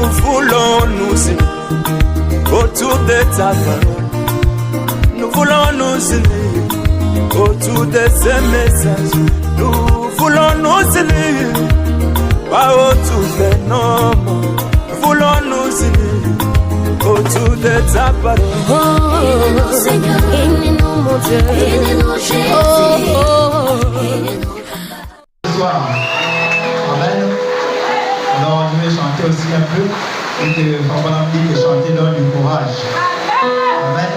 nous voulons nous unir autour de ta parole. Nous voulons nous unir autour de ces messages. Nous voulons nous unir, pas autour des noms. Nous voulons nous unir autour de ta parole. Aide-nous, Seigneur. Aide-nous, mon Dieu. Aide-nous, Jésus. Bonsoir. Amen. Alors, je vais chanter aussi un peu. Et que Papa dit que chanter donne du courage. Amen.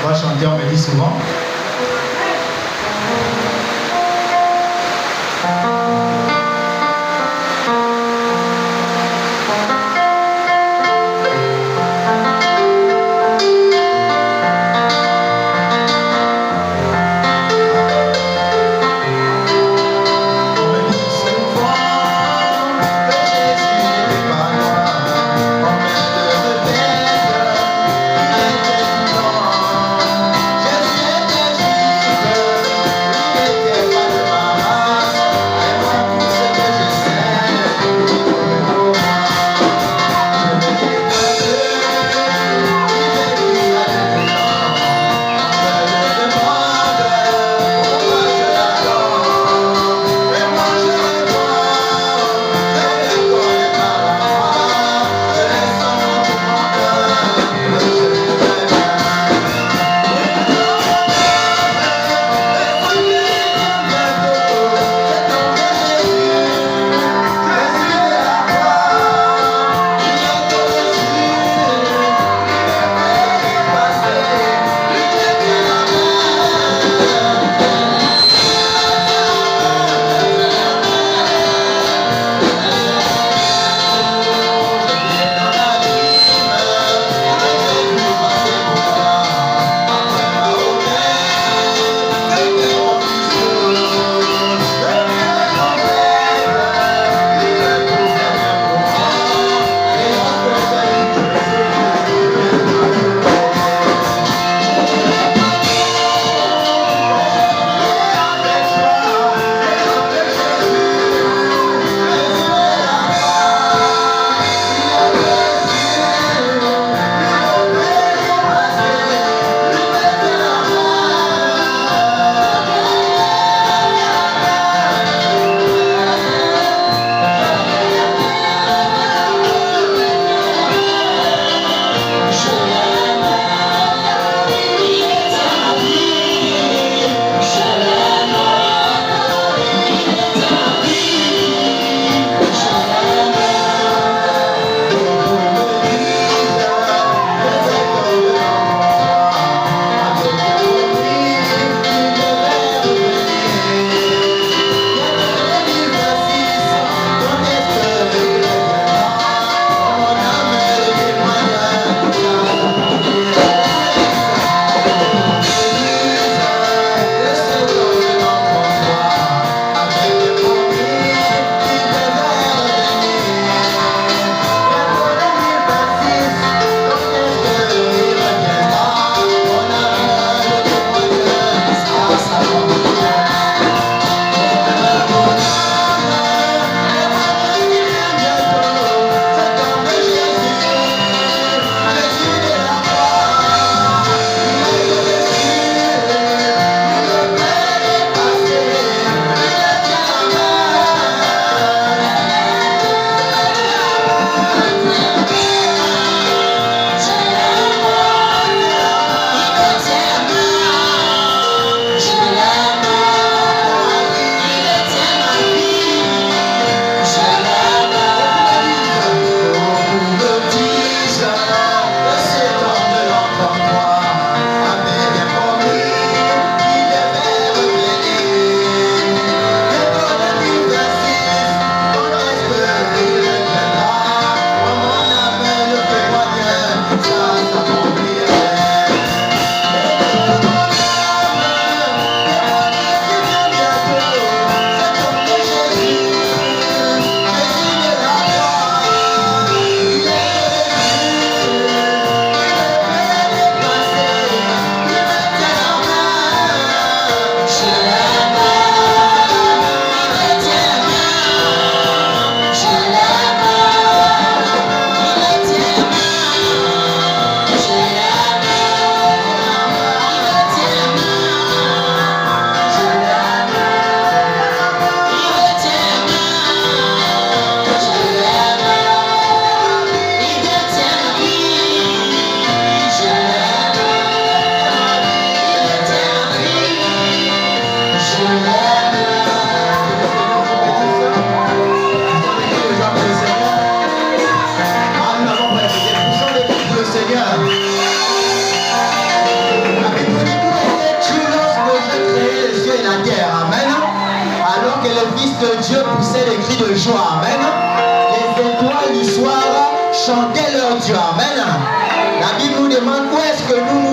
On va chanter, on me dit souvent. Jésus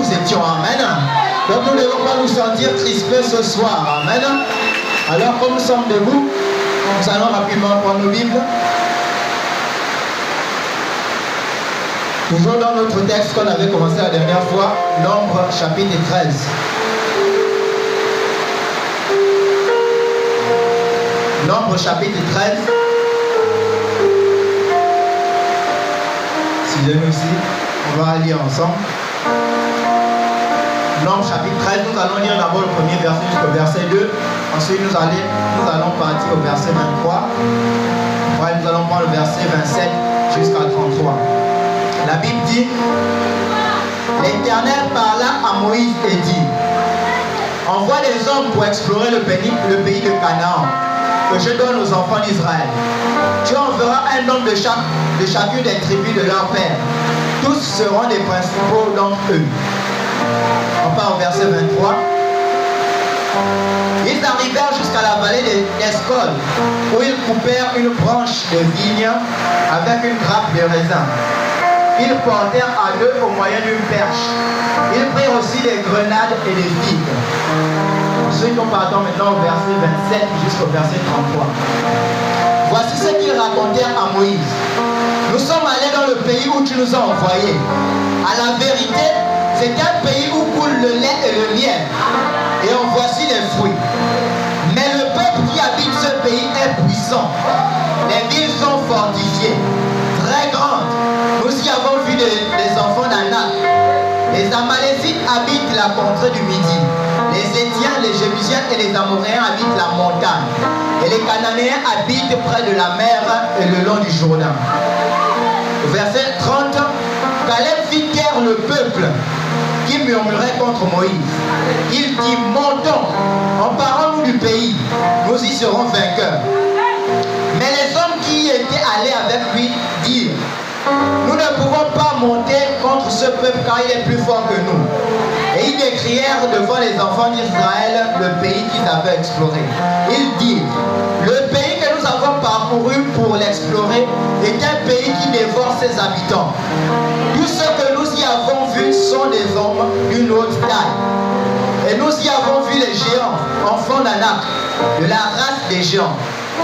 nous étions. Amen. Donc nous ne devons pas nous sentir crispés ce soir. Amen. Alors comme nous sommes debout, nous allons rapidement prendre nos Bibles. Toujours dans notre texte qu'on avait commencé la dernière fois, Nombre chapitre 13. Nombre chapitre 13. Suivez-nous ici, on va lire ensemble. Nombre chapitre 13, nous allons lire d'abord le premier verset jusqu'au verset 2. Ensuite nous allons partir au verset 23. Ouais, nous allons prendre le verset 27 jusqu'à 33. La Bible dit: l'Éternel parla à Moïse et dit: envoie des hommes pour explorer le pays de Canaan, que je donne aux enfants d'Israël. Tu enverras un homme de chacune des tribus de leur père. Tous seront des principaux d'entre eux. On part au verset 23. Ils arrivèrent jusqu'à la vallée d'Escol, où ils coupèrent une branche de vigne avec une grappe de raisin. Ils portèrent à deux au moyen d'une perche. Ils prirent aussi des grenades et des figues. Ensuite, nous partons maintenant au verset 27 jusqu'au verset 33. Voici ce qu'ils racontèrent à Moïse. Nous sommes allés dans le pays où tu nous as envoyés. À la vérité, c'est un pays où coule le lait et le miel. Et en voici les fruits. Mais le peuple qui habite ce pays est puissant. Les villes sont fortifiées, très grandes. Nous y avons vu des enfants d'Anak. Les Amalécites habitent la contrée du Midi. Les Étiens, les Jébusiens et les Amoréens habitent la montagne. Et les Cananéens habitent près de la mer et le long du Jourdain. Verset 30. Caleb fit taire le peuple qui murmurait contre Moïse. Il dit: montons, emparons-nous du pays, nous y serons vainqueurs. Mais les hommes qui étaient allés avec lui dirent: nous ne pouvons pas monter contre ce peuple car il est plus fort que nous. Et ils décrièrent devant les enfants d'Israël le pays qu'ils avaient exploré. Ils dirent: le pays que nous avons parcouru pour l'explorer est un pays qui dévore ses habitants. Tout ce que nous y avons vu sont des hommes d'une haute taille. Et nous y avons vu les géants, enfants d'Anak, de la race des géants.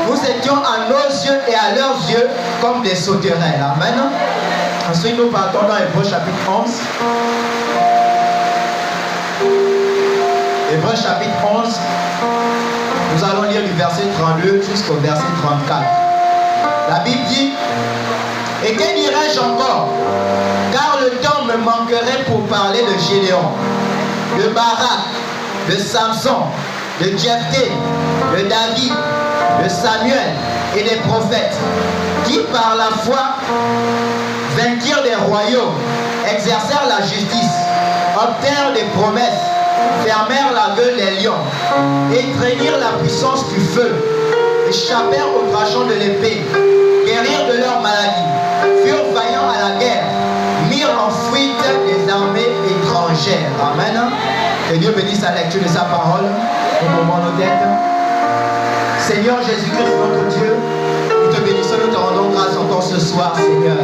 Nous étions à nos yeux et à leurs yeux comme des sauterelles. Amen. Ensuite, nous partons dans Hébreux chapitre 11. Hébreux chapitre 11. Nous allons lire du verset 32 jusqu'au verset 34. La Bible dit: et que dirais-je encore? Car le temps me manquerait pour parler de Gédéon, de Barak, de Samson, de Jephthé, de David, de Samuel et des prophètes, qui par la foi vainquirent des royaumes, exercèrent la justice, obtinrent des promesses, fermèrent la gueule des lions, étreignirent la puissance du feu, échappèrent au tranchant de l'épée, guérirent de leur maladie, furent vaillants à la guerre, mirent en fuite des armées étrangères. Amen. Que Dieu bénisse la lecture de sa parole au moment de nos têtes. Seigneur Jésus-Christ, notre Dieu, nous te bénissons, nous te rendons grâce encore ce soir, Seigneur.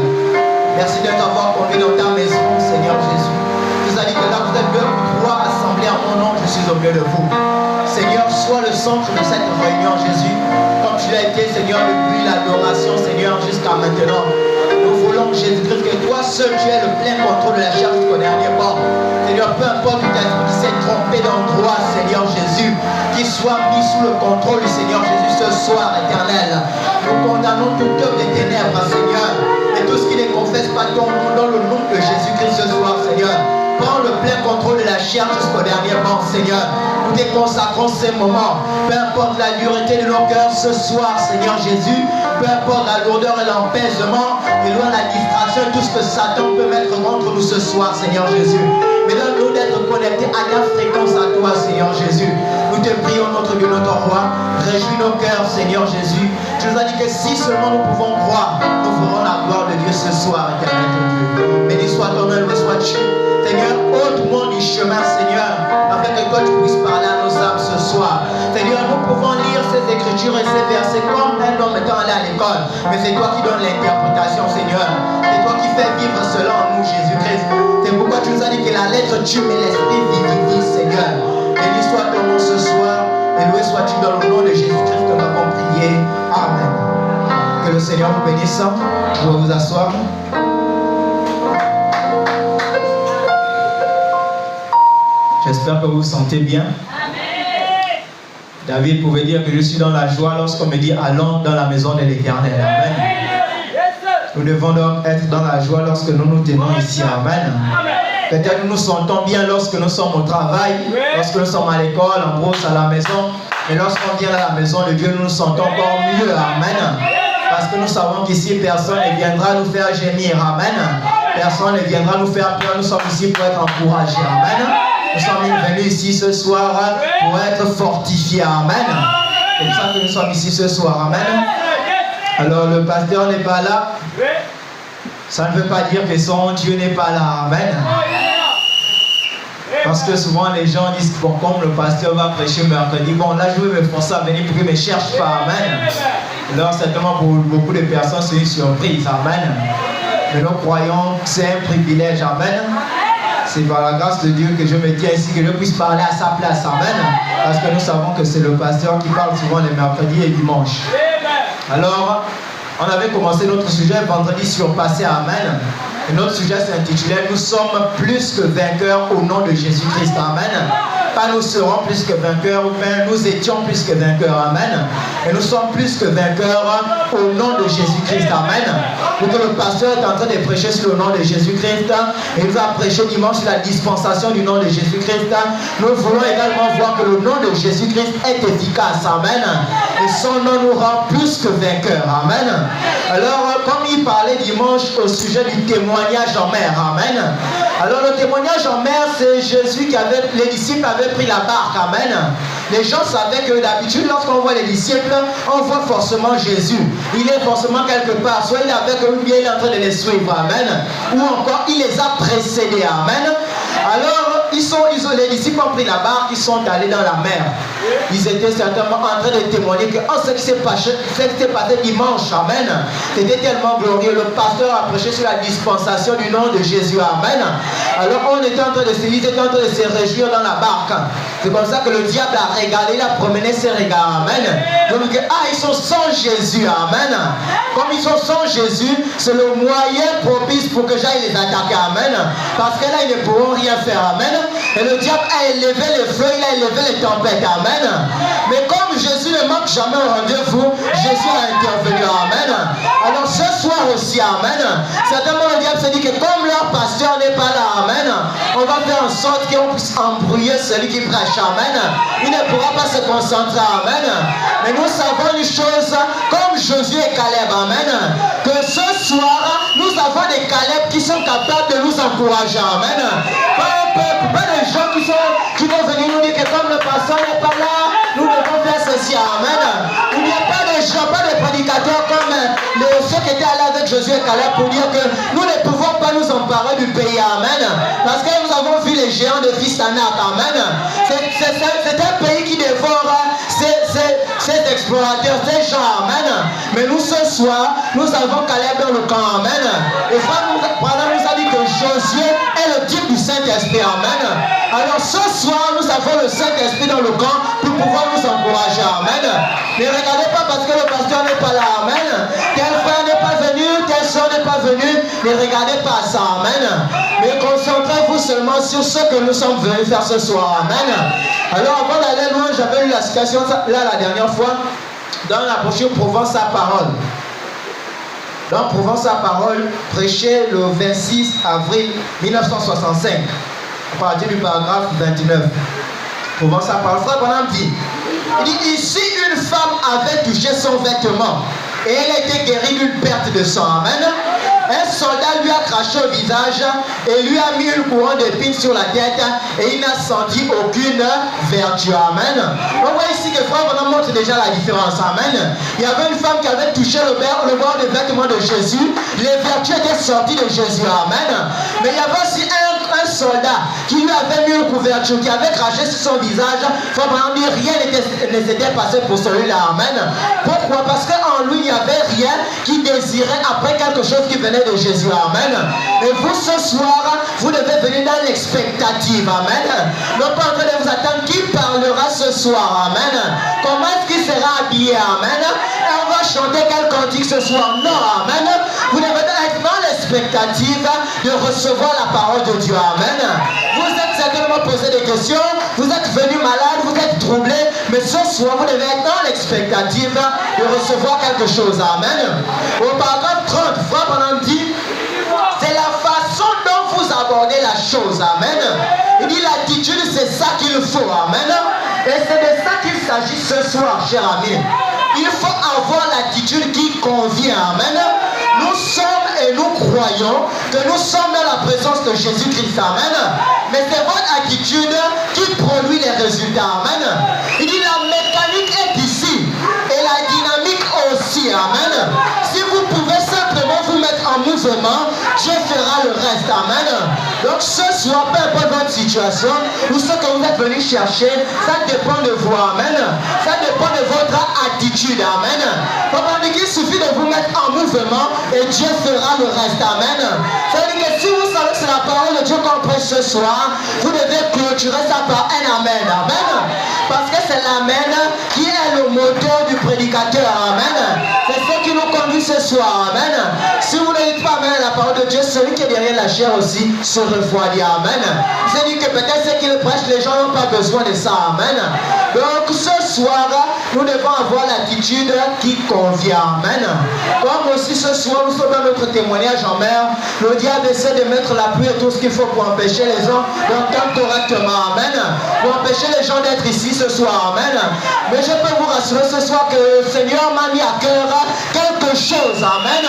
Merci de t'avoir conduit dans ta maison, Seigneur Jésus. Tu nous as dit que là, vous êtes deux ou trois assemblés en mon nom, je suis au milieu de vous. Seigneur, sois le centre de cette réunion, Jésus, comme tu l'as été, Seigneur, depuis l'adoration, Seigneur, jusqu'à maintenant. Nous voulons, Jésus-Christ, que toi seul, tu aies le plein contrôle de la chair jusqu'au dernier mort. Seigneur, peu importe tout esprit qui s'est trompé d'endroit, Seigneur Jésus, qu'il soit mis sous le contrôle du Seigneur Jésus ce soir, éternel. Nous condamnons toute œuvre des ténèbres, Seigneur, et tout ce qui ne confesse pas ton nom dans le nom de Jésus-Christ ce soir, Seigneur. Prends le plein contrôle de la chair jusqu'au dernier mort, Seigneur. Nous te consacrons ces moments. Peu importe la dureté de nos cœurs ce soir, Seigneur Jésus. Peu importe la lourdeur et l'apaisement, et loin la distraction et tout ce que Satan peut mettre contre nous ce soir, Seigneur Jésus. Mais donne-nous d'être connectés à ta fréquence à toi, Seigneur Jésus. Nous te prions, notre Dieu, notre roi. Réjouis nos cœurs, Seigneur Jésus. Tu nous as dit que si seulement nous pouvons croire, nous ferons la gloire de Dieu ce soir, éternel Dieu. Béni soit ton nom, béni sois-tu. Seigneur, ôte-moi du chemin, Seigneur, afin que toi tu puisses parler à nos âmes ce soir. Seigneur, nous pouvons lire ces écritures et ces versets comme un homme étant allé à l'école, mais c'est toi qui donnes l'interprétation, Seigneur. C'est toi qui fais vivre cela en nous, Jésus-Christ. C'est pourquoi tu nous as dit que la lettre tue, mais l'esprit vivifie, Seigneur. Béni soit ton nom ce soir, et loué sois-tu dans le nom de Jésus-Christ que nous avons prié. Amen. Que le Seigneur vous bénisse. Vous pouvez vous asseoir. J'espère que vous vous sentez bien. David pouvait dire que je suis dans la joie lorsqu'on me dit allons dans la maison de l'Éternel. Amen. Nous devons donc être dans la joie lorsque nous nous tenons ici. Amen. Peut-être nous nous sentons bien lorsque nous sommes au travail, lorsque nous sommes à l'école, en brousse, à la maison. Mais lorsqu'on vient à la maison de Dieu, nous nous sentons encore mieux. Amen. Parce que nous savons qu'ici, personne ne viendra nous faire gémir. Amen. Personne ne viendra nous faire peur. Nous sommes ici pour être encouragés. Amen. Nous sommes venus ici ce soir pour être fortifiés. Amen. C'est pour ça que nous sommes ici ce soir. Amen. Alors le pasteur n'est pas là. Ça ne veut pas dire que son Dieu n'est pas là. Amen. Parce que souvent les gens disent bon, comme le pasteur va prêcher mercredi, bon là je vais me forcer à venir pour qu'il ne me cherche pas. Amen. Alors certainement pour beaucoup de personnes c'est une surprise. Amen. Mais nous croyons que c'est un privilège. Amen. C'est par la grâce de Dieu que je me tiens ici, que je puisse parler à sa place. Amen. Parce que nous savons que c'est le pasteur qui parle souvent les mercredis et dimanches. Alors, on avait commencé notre sujet vendredi surpassé. Amen. Et notre sujet s'intitulait « Nous sommes plus que vainqueurs au nom de Jésus-Christ. » Amen. Pas nous serons plus que vainqueurs, mais nous étions plus que vainqueurs. Amen. Et nous sommes plus que vainqueurs au nom de Jésus-Christ. Amen. Donc le pasteur est en train de prêcher sur le nom de Jésus-Christ. Il nous a prêché dimanche sur la dispensation du nom de Jésus-Christ. Nous voulons également voir que le nom de Jésus-Christ est efficace. Amen. Et son nom nous rend plus que vainqueurs. Amen. Alors, comme il parlait dimanche au sujet du témoignage en mer. Amen. Alors le témoignage en mer, c'est Jésus qui avait, les disciples avaient pris la barque. Amen. Les gens savaient que d'habitude, lorsqu'on voit les disciples, on voit forcément Jésus. Il est forcément quelque part. Soit il est avec eux, ou bien il est en train de les suivre. Amen. Ou encore, il les a précédés. Amen. Alors, les disciples ont pris la barque, ils sont allés dans la mer. Ils étaient certainement en train de témoigner que ce qui s'est passé dimanche, amen, c'était tellement glorieux. Le pasteur a prêché sur la dispensation du nom de Jésus, amen. Alors on était en train de se réjouir dans la barque. C'est comme ça que le diable a regardé, il a promené ses regards, amen. Donc ils sont sans Jésus, amen. Comme ils sont sans Jésus, c'est le moyen propice pour que j'aille les attaquer, amen. Parce que là ils ne pourront rien faire, amen. Et le diable a élevé les feux, il a élevé les tempêtes, amen. Mais comme Jésus ne manque jamais au rendez-vous, Jésus a intervenu, amen. Alors ce soir aussi, amen, certainement le diable s'est dit que comme leur pasteur n'est pas là, amen, on va faire en sorte qu'on puisse embrouiller celui qui prêche, amen. Il ne pourra pas se concentrer, amen. Mais nous savons une chose, comme Josué et Caleb, amen, que ce soir, nous avons des Caleb qui sont capables de nous encourager, amen. Pas des gens qui vont venir nous dire que comme le pasteur n'est pas là, nous devons faire ceci, amen. Il n'y a pas de gens, pas de prédicateurs comme ceux qui étaient allés avec Josué et Caleb pour dire que nous ne pouvons pas nous emparer du pays, amen. Parce que nous avons vu les géants de fils d'Anak, amen. C'est un pays qui dévore ces explorateurs, ces gens, amen. Mais nous ce soir, nous avons Caleb dans le camp, amen. Et Frère nous a dit que Josué est le type du Saint-Esprit, amen. Alors ce soir, nous avons le Saint-Esprit dans le camp pour pouvoir nous encourager, amen. Ne regardez pas parce que le pasteur n'est pas là, amen. Tel frère n'est pas venu, telle soeur n'est pas venue. Ne regardez pas ça, amen. Mais concentrez-vous seulement sur ce que nous sommes venus faire ce soir, amen. Alors avant d'aller loin, j'avais eu la citation là la dernière fois dans la brochure Provence à parole. Dans Provence à parole, prêché le 26 avril 1965, à partir du paragraphe 29. Provence à parole, frère Branham dit, il dit, ici une femme avait touché son vêtement et elle a été guérie d'une perte de sang, amen. Un soldat lui a craché au visage et lui a mis une couronne d'épines sur la tête et il n'a senti aucune vertu, amen. On voit ici que frère Branham montre déjà la différence, amen. Il y avait une femme qui avait touché le bord des vêtements de Jésus, les vertus étaient sorties de Jésus, amen. Mais il y avait aussi un soldat qui lui avait mis une couverture, qui avait craché sur son visage, faut vraiment dire rien ne s'était passé pour celui-là. Amen. Pourquoi? Parce qu'en lui, il n'y avait rien qui désirait après quelque chose qui venait de Jésus. Amen. Et vous, ce soir, vous devez venir dans l'expectative. Amen. Non pas en train de vous attendre qui parlera ce soir. Amen. Comment est-ce qu'il sera habillé? Amen. Et on va chanter quel cantique ce soir? Non. Amen. Vous devez être dans l'expectative de recevoir la parole de Dieu. Amen. Vous êtes certainement posé des questions, vous êtes venu malade, vous êtes troublé, mais ce soir vous devez être dans l'expectative de recevoir quelque chose. Amen. Au paragraphe 30, frère Branham dit, c'est la façon dont vous abordez la chose. Amen. Il dit l'attitude, c'est ça qu'il faut. Amen. Et c'est de ça qu'il s'agit ce soir, cher ami. Il faut avoir l'attitude qui convient. Amen. Nous sommes et nous croyons que nous sommes dans la présence de Jésus-Christ. Amen. Mais c'est votre attitude qui produit les résultats. Amen. Il dit la mécanique est ici et la dynamique aussi. Amen. Si vous pouvez simplement vous mettre en mouvement, Dieu fera le reste. Amen. Donc ce soir, peu importe votre situation ou ce que vous êtes venu chercher, ça dépend de vous. Amen. Ça dépend de votre attitude. Amen. Il suffit de vous mettre en mouvement et Dieu fera le reste. Amen. C'est-à-dire que si vous savez que c'est la parole de Dieu qu'on prêche ce soir, vous devez clôturer ça par un amen. Amen. Parce que c'est l'amen qui est le moteur du prédicateur. Amen. C'est ce qui nous conduit ce soir. Amen. Si vous ne dites pas amen à la parole de Dieu, celui qui est derrière la chair aussi se refroidit. Amen. C'est dit que peut-être ce qu'il prêche, les gens n'ont pas besoin de ça. Amen. Donc ce soir, nous devons avoir l'attitude qui convient. Amen. Comme aussi ce soir, nous sommes dans notre témoignage en mer. Le diable essaie de mettre la pluie et tout ce qu'il faut pour empêcher les gens d'entendre correctement. Amen. Pour empêcher les gens d'être ici ce soir. Amen. Mais je peux vous rassurer ce soir que le Seigneur m'a mis à cœur quelque chose. Amen.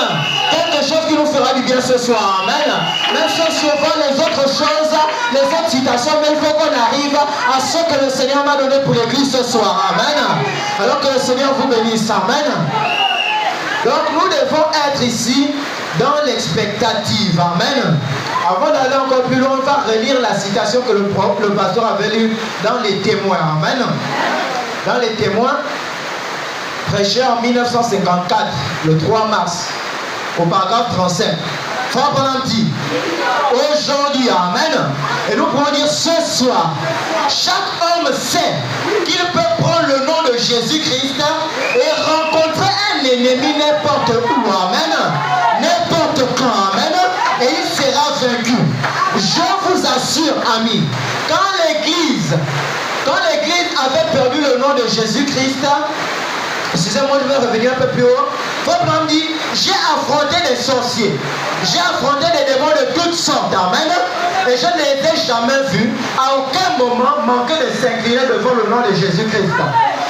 Quelque chose qui nous fera du bien ce soir. Amen. Même si on survole les autres choses, les autres citations, mais il faut qu'on arrive à ce que le Seigneur m'a donné pour l'église ce soir. Amen. Alors que le Seigneur vous bénisse. Amen. Donc nous devons être ici dans l'expectative. Amen. Avant d'aller encore plus loin, on va relire la citation que le pasteur avait lue dans les témoins. Amen. Dans les témoins, prêché en 1954, le 3 mars, au paragraphe 35. Frère Branham dit, aujourd'hui, amen, et nous pouvons dire ce soir, chaque homme sait qu'il peut prendre le nom de Jésus-Christ et rencontrer un ennemi n'importe où, amen, n'importe quand, amen, et il sera vaincu. Je vous assure, amis, quand l'église avait perdu le nom de Jésus-Christ, excusez-moi, je vais revenir un peu plus haut. Votre dit, j'ai affronté des sorciers, j'ai affronté des démons de toutes sortes, amen, et je ne les ai jamais vus à aucun moment manquer de s'incliner devant le nom de Jésus-Christ.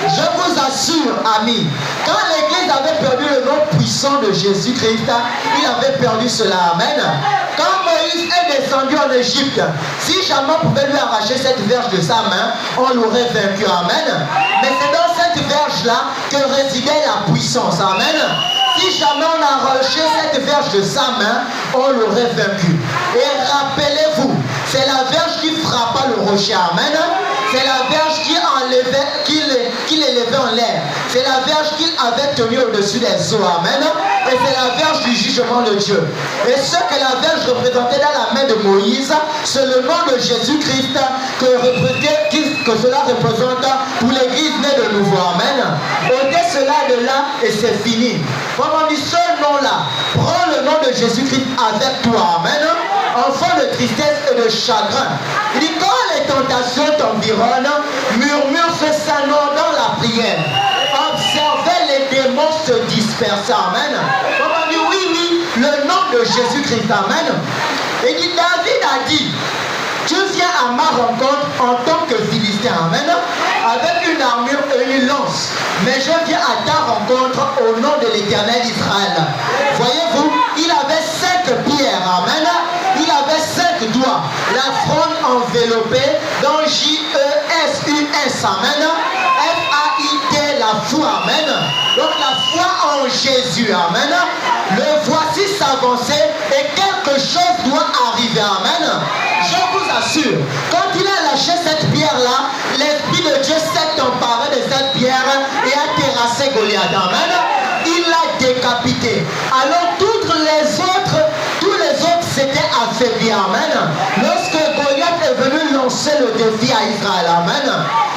Je vous assure, amis, quand l'église avait perdu le nom puissant de Jésus-Christ, il avait perdu cela, amen. Quand Moïse est descendu en Égypte, si jamais on pouvait lui arracher cette verge de sa main, on l'aurait vaincu, amen. Mais c'est dans cette verge-là que résidait la puissance, amen. Si jamais on a arraché cette verge de sa main, on l'aurait vaincu. Et rappelez-vous, c'est la verge qui frappa le rocher, amen. C'est la verge qui l'élevait en l'air. C'est la verge qu'il avait tenue au-dessus des eaux, amen. Et c'est la verge du jugement de Dieu. Et ce que la verge représentait dans la main de Moïse, c'est le nom de Jésus-Christ que cela représente pour l'église née de nouveau, amen. Ôtez cela de là et c'est fini. Vraiment dit, ce nom-là, prends le nom de Jésus-Christ avec toi, amen. Enfant de tristesse et de chagrin. Il dit, quand les tentations t'environnent, murmure ce saint nom dans la prière. Observez les démons se disperser, amen. On dit, oui, le nom de Jésus-Christ, amen. Il dit, David a dit, tu viens à ma rencontre en tant que Philistin, amen, avec une armure et une lance. Mais je viens à ta rencontre au nom de l'Éternel Israël. Voyez-vous, il avait 5 pierres, amen. Il avait 5 doigts. La fronde enveloppée dans J-E-S-U-S, amen. F-A-I-T, la foi, amen. Donc la foi en Jésus, amen. Le voici s'avancer et quelque chose doit arriver, amen. Je vous t'assure, quand il a lâché cette pierre-là, l'Esprit de Dieu s'est emparé de cette pierre et a terrassé Goliath. Amen. Il l'a décapité. Alors tous les autres s'étaient affaiblis. Amen. Lorsque Goliath est venu lancer le défi à Israël. Amen.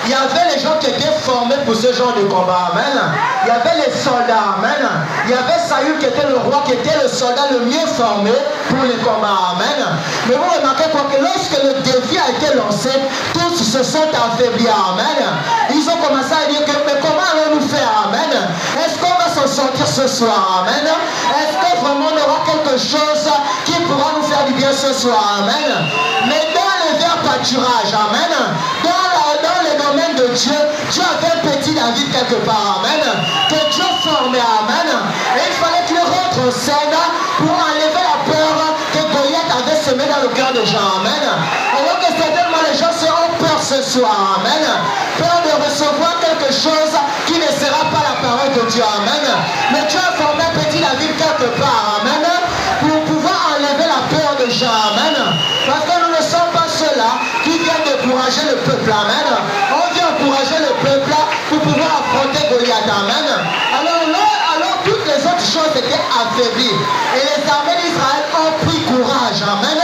Il y avait les gens qui étaient formés pour ce genre de combat. Amen. Il y avait les soldats. Amen. Il y avait Saül qui était le roi, qui était le soldat le mieux formé pour les combats. Amen. Mais vous remarquez quoi, que lorsque le défi a été lancé, tous se sont affaiblis. Amen. Ils ont commencé à dire que mais comment allons-nous faire? Amen. Est-ce qu'on va s'en sortir ce soir? Amen. Est-ce que vraiment on aura quelque chose qui pourra nous faire du bien ce soir? Amen. Mais dans le vers pâturage, amen, dans le domaine de Dieu, Dieu avait un petit David quelque part, amen, que Dieu formait, amen, et il fallait qu'il rentre en scène pour enlever la peur que Goliath avait semée dans le cœur des gens, amen. Alors que certainement les gens ont peur ce soir, amen, peur de recevoir quelque chose qui ne sera pas la parole de Dieu, amen. Mais Dieu a formé un petit David quelque part, amen, pour pouvoir enlever la peur des gens, amen. Parce que nous ne sommes pas ceux-là qui viennent décourager le peuple, amen. On vient encourager le peuple pour pouvoir affronter Goliath, amen. Alors toutes les autres choses étaient affaiblies. Et les armées d'Israël ont pris courage, amen.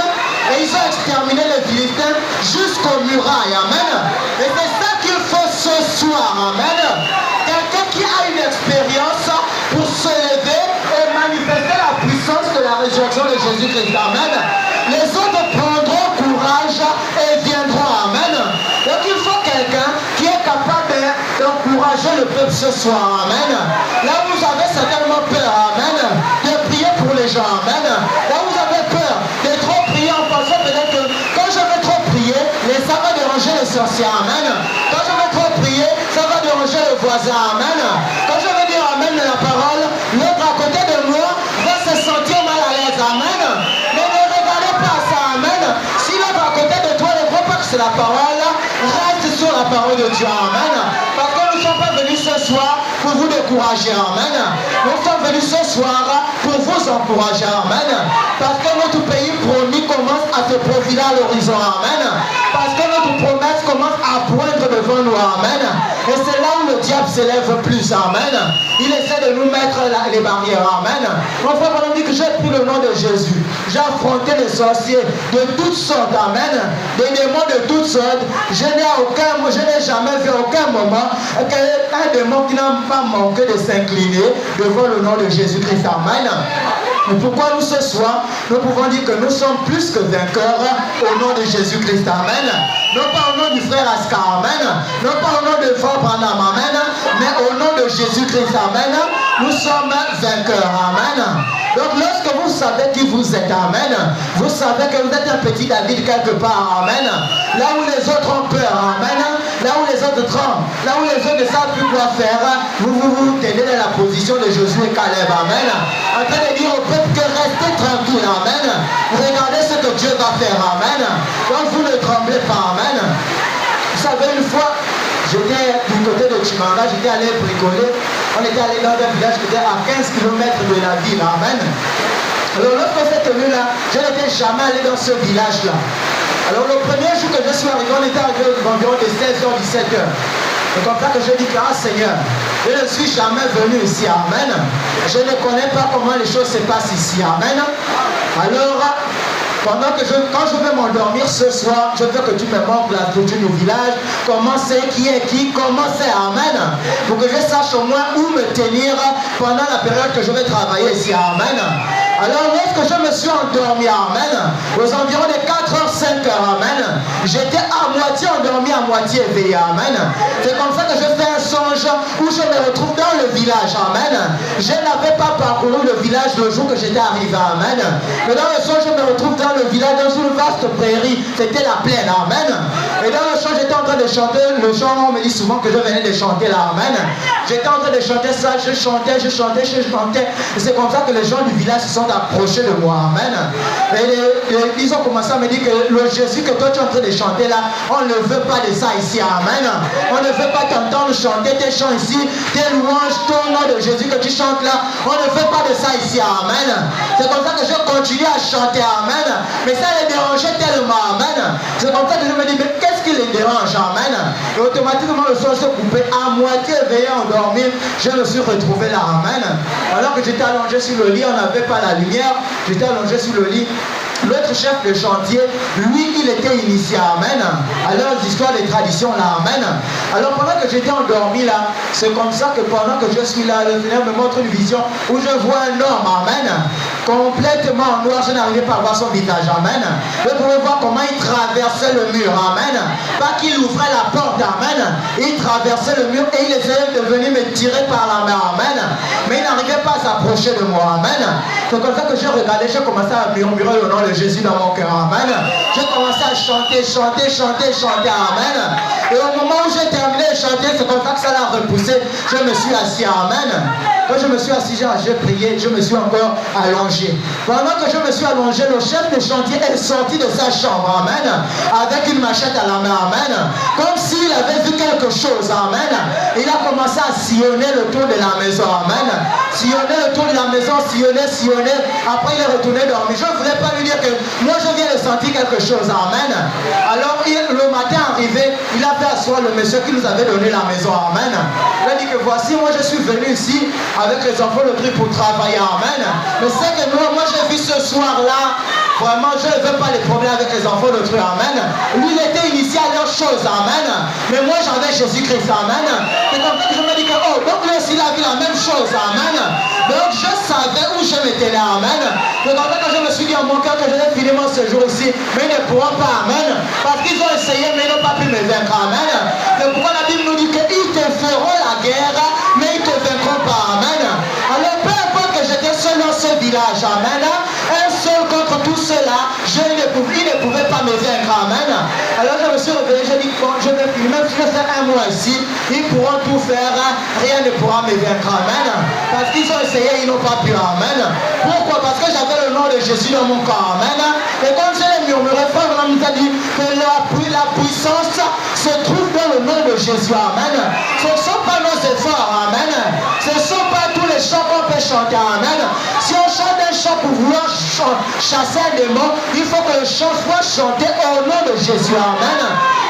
Et ils ont exterminé les Philistins jusqu'aux murailles, amen. Et c'est ça qu'il faut ce soir, amen. Quelqu'un qui a une expérience pour se lever et manifester la puissance de la résurrection de Jésus-Christ, amen. Les autres prendront courage et viendront, amen. Donc il faut quelqu'un qui est capable d'encourager le peuple ce soir, amen. Là où vous avez certainement peur, amen, de prier pour les gens, amen. Là où vous avez peur de trop prier en pensant peut-être que quand je vais trop prier, ça va déranger les sorciers, amen. Quand je vais trop prier, ça va déranger le voisin, amen. Quand je vais dire amen de la parole, l'autre à côté de moi va se sentir mal à l'aise, amen. Mais ne regardez pas ça, amen. Si l'autre à côté de toi ne croit pas que c'est la parole, reste sur la parole de Dieu, amen. Parce que nous ne sommes pas venus ce soir pour vous décourager, amen. Nous sommes venus ce soir pour vous encourager, amen. Parce que notre pays promis commence à se profiler à l'horizon, amen. Parce que notre promesse commence à poindre devant nous, amen. Et c'est là où le diable s'élève plus, amen. Il essaie de nous mettre les barrières, amen. Mon frère, on dit que j'ai pris le nom de Jésus. J'ai affronté les sorciers de toutes sortes, amen. Des démons de toutes sortes. Je n'ai jamais vu à aucun moment un démon qui n'a pas manqué de s'incliner devant le nom de Jésus-Christ, amen. Et pourquoi nous ce soir, nous pouvons dire que nous sommes plus que vainqueurs au nom de Jésus-Christ, amen. Non pas au nom du frère Ascar, amen. Non pas au nom de frère Branham, amen. Mais au nom de Jésus-Christ, amen. Nous sommes vainqueurs, amen. Donc lorsque vous savez qui vous êtes, amen, vous savez que vous êtes un petit David quelque part, amen. Là où les autres ont peur, amen. Là où les autres tremblent, là où les autres ne savent plus quoi faire, vous tenez dans la position de Josué et Caleb, amen. En train de dire au peuple que restez tranquille, amen. Regardez ce que Dieu va faire, amen. Donc vous ne tremblez pas, amen. Vous savez, une fois, j'étais du côté de Chimanga, j'étais allé bricoler. On était allé dans un village qui était à 15 km de la ville, amen. Alors lorsque c'est tenu là, je n'étais jamais allé dans ce village-là. Alors le premier jour que je suis arrivé, on était arrivé environ de 16h, 17h. C'est comme ça que je dis que, ah Seigneur, je ne suis jamais venu ici, amen. Je ne connais pas comment les choses se passent ici, amen. Alors, quand je vais m'endormir ce soir, je veux que tu me montres la structure du village, comment c'est, qui est qui, comment c'est, amen. Pour que je sache au moins où me tenir pendant la période que je vais travailler ici, amen. Alors lorsque je me suis endormi, amen, aux environs de 4h, 5h, amen, j'étais à moitié endormi, à moitié éveillé, amen. C'est comme ça que je fais un songe où je me retrouve dans le village, amen. Je n'avais pas parcouru le village le jour que j'étais arrivé, amen. Mais dans le songe, je me retrouve dans le village, dans une vaste prairie, c'était la plaine, amen. Et dans le chant, j'étais en train de chanter, le chant, on me dit souvent que je venais de chanter là, amen. J'étais en train de chanter ça, je chantais. Et c'est comme ça que les gens du village se sont approchés de moi, amen. Et ils ont commencé à me dire que le Jésus que toi tu es en train de chanter là, on ne veut pas de ça ici, amen. On ne veut pas t'entendre chanter chanter tes chants ici, tes louanges, ton nom de Jésus que tu chantes là. On ne fait pas de ça ici, amen. C'est comme ça que je continue à chanter, amen. Mais ça les dérangeait tellement, amen. C'est comme ça que je me dis, mais qu'est-ce qui les dérange, amen. Et automatiquement le son se coupait, à moitié éveillé, endormi, je me suis retrouvé là, amen. Alors que j'étais allongé sur le lit, on n'avait pas la lumière, j'étais allongé sur le lit. L'autre chef de chantier, lui, il était initié, amen, à leurs histoires des traditions là, amen. Alors pendant que j'étais endormi là, c'est comme ça que pendant que je suis là, le Seigneur me montre une vision où je vois un homme, amen, complètement noir, je n'arrivais pas à voir son visage, amen. Je pouvais voir comment il traversait le mur, amen. Pas qu'il ouvrait la porte, amen. Il traversait le mur et il essayait de venir me tirer par la main, amen. Mais il n'arrivait pas à s'approcher de moi, amen. C'est comme ça que j'ai regardé, j'ai commencé à murmurer le nom de Jésus dans mon cœur, amen. J'ai commencé à chanter, amen. Et au moment où j'ai terminé de chanter, c'est comme ça que ça l'a repoussé. Je me suis assis, amen. Quand je me suis assis, j'ai prié, je me suis encore allongé. Pendant que je me suis allongé, le chef de chantier est sorti de sa chambre, amen, avec une machette à la main, amen, comme s'il avait vu quelque chose, amen. Il a commencé à sillonner le tour de la maison, amen. Sillonner le tour de la maison, sillonner. Après, il est retourné dormir. Je ne voulais pas lui dire que moi, je viens de sentir quelque chose, amen. Alors, le matin arrivé, il a fait asseoir le monsieur qui nous avait donné la maison, amen. Il a dit que voici, moi, je suis venu ici avec les enfants de Dieu pour travailler, amen. Mais c'est que moi j'ai vu ce soir-là, vraiment, je ne veux pas les problèmes avec les enfants de Dieu, amen. Lui, il était initié à leurs choses, amen. Mais moi, j'avais Jésus-Christ, amen. C'est comme ça que je me dis que, oh, donc lui aussi, il a vu la même chose, amen. Donc, je savais où je m'étais là, amen. C'est comme ça que je me suis dit en mon cœur que je vais finir mon séjour ici, mais ils ne pourront pas, amen. Parce qu'ils ont essayé, mais ils n'ont pas pu me vaincre, amen. C'est pourquoi la Bible nous dit qu'ils te feront la guerre, mais ils ne te vaincront pas, amen. Alors, peu importe que j'étais seul dans ce village, amen, un seul contre tout cela, ils ne pouvaient pas me vaincre, amen. Alors je me suis réveillé, j'ai dit, bon, je vais finir, même si je fais un mois ici, ils pourront tout faire, rien ne pourra me vaincre, amen. Parce qu'ils ont essayé, ils n'ont pas pu, amen. Pourquoi? Parce que j'avais le nom de Jésus dans mon corps, amen. Et comme je l'ai murmuré, frère, on nous a dit que la puissance se trouve dans le nom de Jésus, amen. Ce ne sont pas nos efforts, amen. Ce ne sont pas tous les chants qu'on peut chanter, amen. Si on chante un chant pour vouloir chasser un démon, il faut que le chant soit chanté au nom de Jésus, amen.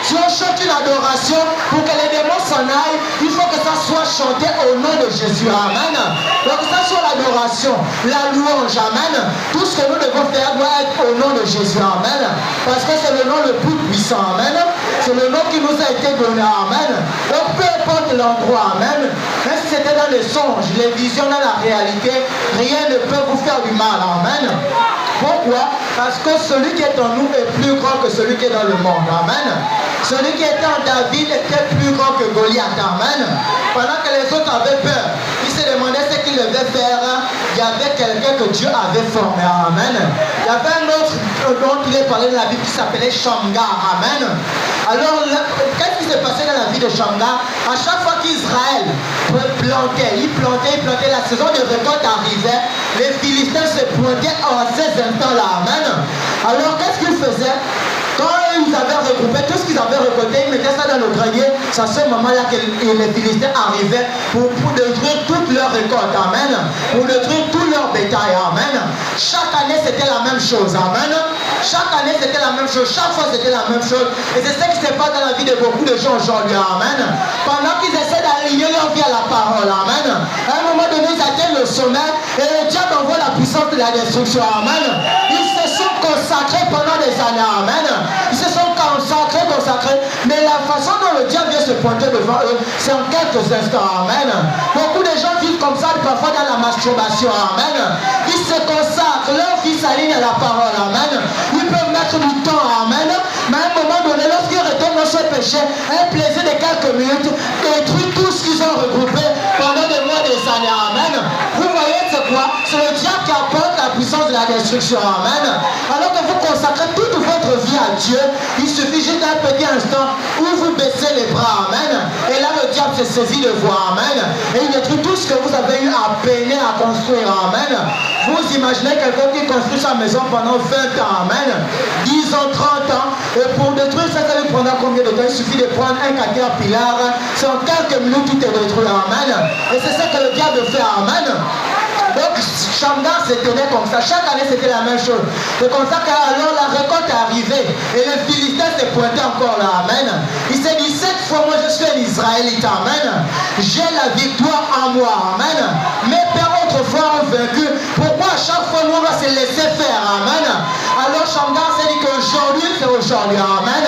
Si on chante une adoration pour que les démons s'en aillent, il faut que ça soit chanté au nom de Jésus, amen. Donc ça soit l'adoration, la louange, amen. Tout ce que nous devons faire doit être au nom de Jésus, amen. Parce que c'est le nom le plus puissant, amen. C'est le nom qui nous a été donné, amen. Donc peu importe l'endroit, amen. Même si c'était dans les songes, les visions, dans la réalité, rien ne peut vous faire du mal, amen. Pourquoi? Parce que celui qui est en nous est plus grand que celui qui est dans le monde, amen. Celui qui était en David était plus grand que Goliath, amen. Pendant que les autres avaient peur, ils se demandaient ce qu'ils devaient faire. Il y avait quelqu'un que Dieu avait formé, amen. Il y avait un autre dont il est parlé dans la Bible qui s'appelait Shamgar, amen. Alors, qu'est-ce qui s'est passé dans la vie de Shamgar? À chaque fois qu'Israël plantait, il plantait, la saison de récolte arrivait, les Philistins se pointaient en ces instants-là, amen. Alors, qu'est-ce qu'ils faisaient? Quand ils avaient regroupé tout ce qu'ils avaient récolté, ils mettaient ça dans le grenier. C'est à ce moment-là que les Philistins arrivaient pour détruire toute leur récolte, amen. Pour détruire tout leur bétail, amen. Chaque année, c'était la même chose, amen. Chaque année, c'était la même chose. Chaque fois, c'était la même chose. Et c'est ce qui se passe dans la vie de beaucoup de gens aujourd'hui, amen. Pendant qu'ils essaient d'aligner leur vie à la parole, amen. À un moment donné, ils atteignent le sommet et le diable envoie la puissance de la destruction, amen. Ils se sont consacrés pendant des années, amen. Ils se sont consacrés, mais la façon dont le diable vient se pointer devant eux, c'est en quelques instants, amen. Beaucoup de gens vivent comme ça, parfois dans la masturbation, amen. Ils se consacrent, leur vie s'aligne à la parole, amen. Ils peuvent mettre du temps, amen. Mais à un moment donné, lorsqu'ils retournent dans ce péché, un plaisir de quelques minutes détruit tout ce qu'ils ont regroupé pendant des mois, des années, amen. Vous voyez, c'est quoi? C'est le diable qui apporte la puissance de la destruction, amen. Alors que vous consacrez toute votre vie à Dieu, il suffit juste d'un petit instant où vous baissez les bras, amen. Et là, le diable se saisit de vous, amen. Et il détruit tout ce que vous avez eu à peiner à construire, amen. Vous imaginez quelqu'un qui construit sa maison pendant 20 ans, amen, 10 ans, 30 ans, et pour détruire ça, ça lui prendra combien de temps? Il suffit de prendre un caterpillar, c'est en quelques minutes tout est détruit, amen. Et c'est ça que le diable fait, amen. Donc Shamgar se tenait comme ça, chaque année c'était la même chose. C'est comme ça qu'alors la récolte est arrivée et le Philistin s'est pointé encore là, amen. Il s'est dit, cette fois moi je suis un Israélite, amen. J'ai la victoire en moi, amen. Mes pères autrefois ont vaincu, pourquoi à chaque fois nous on va se laisser faire, amen. Alors Shamgar s'est dit qu'aujourd'hui c'est aujourd'hui, amen.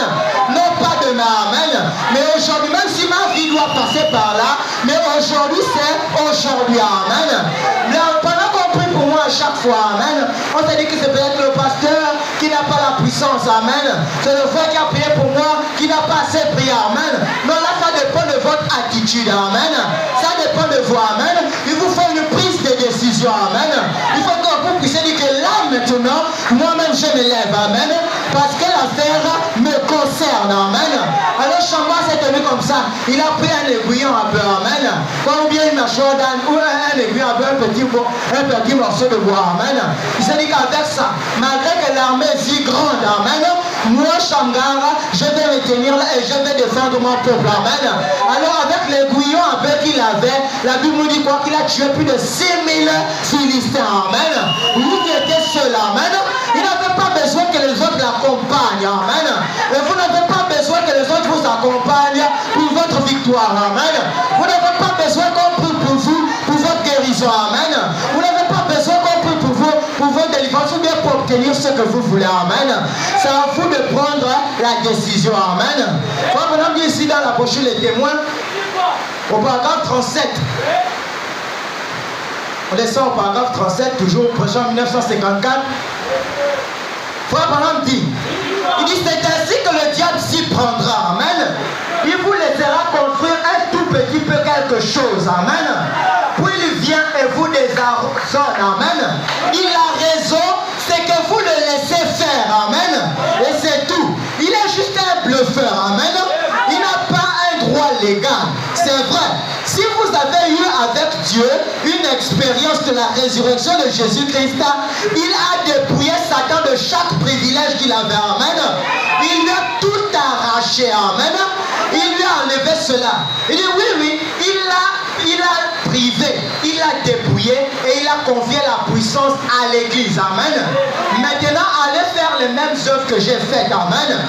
Non pas demain, amen. Mais aujourd'hui, même si ma vie doit passer par là, mais aujourd'hui c'est aujourd'hui, amen. Pendant qu'on prie pour moi à chaque fois, amen, on s'est dit que c'est peut-être le pasteur qui n'a pas la puissance, amen. C'est le frère qui a prié pour moi qui n'a pas assez prié, amen. Non, là ça dépend de votre attitude, amen. Ça dépend de vous, amen. Il vous faut une prise de décision, amen. Il faut que vous puissiez dire que là maintenant, moi-même je me lève, amen, parce que l'affaire me concerne, amen. Alors Shamgar s'est tenu comme ça, il a pris un aiguillon un peu, amen, ou bien une mâchoire d'âne, ou un aiguillon un peu, un petit morceau de bois, amen. Il s'est dit qu'avec ça, malgré que l'armée est si grande, amen, moi Shamgar, je vais me tenir là et je vais défendre mon peuple, amen. Alors avec l'aiguillon un peu qu'il avait, la Bible nous dit quoi? Qu'il a tué plus de 6000 Philistins, amen. Lui qui était seul, amen. Il n'avait pas besoin que les autres l'accompagnent, amen. Et vous n'avez pas besoin que les autres vous accompagnent pour votre victoire, amen. Vous n'avez pas besoin qu'on prie pour vous, pour votre guérison, amen. Vous n'avez pas besoin qu'on prie pour vous, pour votre délivrance, ou bien pour obtenir ce que vous voulez, amen. C'est à vous de prendre la décision, amen. Quand on dit ici dans la brochure Les Témoins, au paragraphe 37, on descend au paragraphe 37, toujours prêchant 1954. Frère Branham dit, il dit, c'est ainsi que le diable s'y prendra, amen. Il vous laissera construire un tout petit peu quelque chose, amen. Puis il vient et vous désarçonne, amen. Il a raison, c'est que vous le laissez faire, amen. Et c'est tout. Il est juste un bluffeur, amen. Il n'a pas un droit légal, c'est vrai. Si vous avez eu avec Dieu une expérience de la résurrection de Jésus-Christ, il a dépouillé Satan de chaque privilège qu'il avait, amen. Il lui a tout arraché, amen. Il lui a enlevé cela. Il dit oui, il a privé, il a dépouillé et il a confié la puissance à l'église, amen. Maintenant, allez faire les mêmes œuvres que j'ai faites, amen.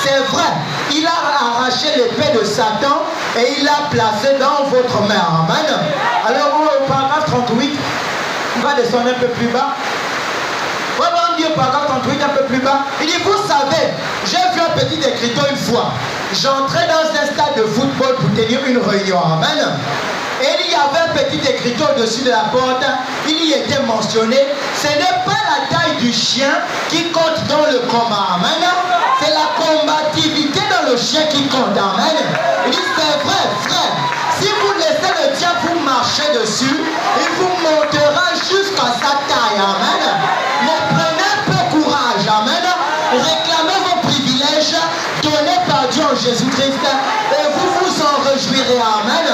C'est vrai, il a arraché l'épée de Satan et il l'a placé dans votre main, amen. Alors au paragraphe 38, on va descendre un peu plus bas. On va dire au paragraphe 38 un peu plus bas. Il dit, vous savez, j'ai vu un petit écriteau une fois. J'entrais dans un stade de football pour tenir une réunion, amen. Et il y avait un petit écriteau au-dessus de la porte. Il y était mentionné, ce n'est pas la taille du chien qui compte dans le combat, amen. C'est la combativité dans le chien qui compte, amen. Il dit, c'est vrai, frère. Si vous laissez le diable vous marcher dessus, il vous montera jusqu'à sa taille, amen. Mais prenez un peu courage, amen. Réclamez vos privilèges donnés par Dieu en Jésus-Christ et vous vous en réjouirez, amen.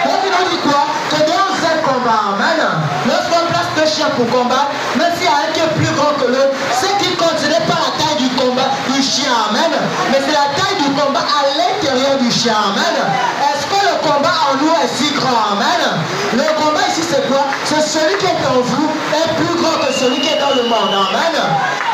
Donc il nous dit quoi? Que dans un combat, amen, lorsqu'on place deux chiens pour combattre, même s'il y a un qui est plus grand que l'autre, ce qui compte, ce n'est pas la taille du combat du chien, amen, mais c'est la taille du combat à l'intérieur du chien, amen. Est-ce que le combat en nous est si grand, amen? Le combat ici c'est quoi? C'est celui qui est en vous est plus grand que celui qui est dans le monde, amen.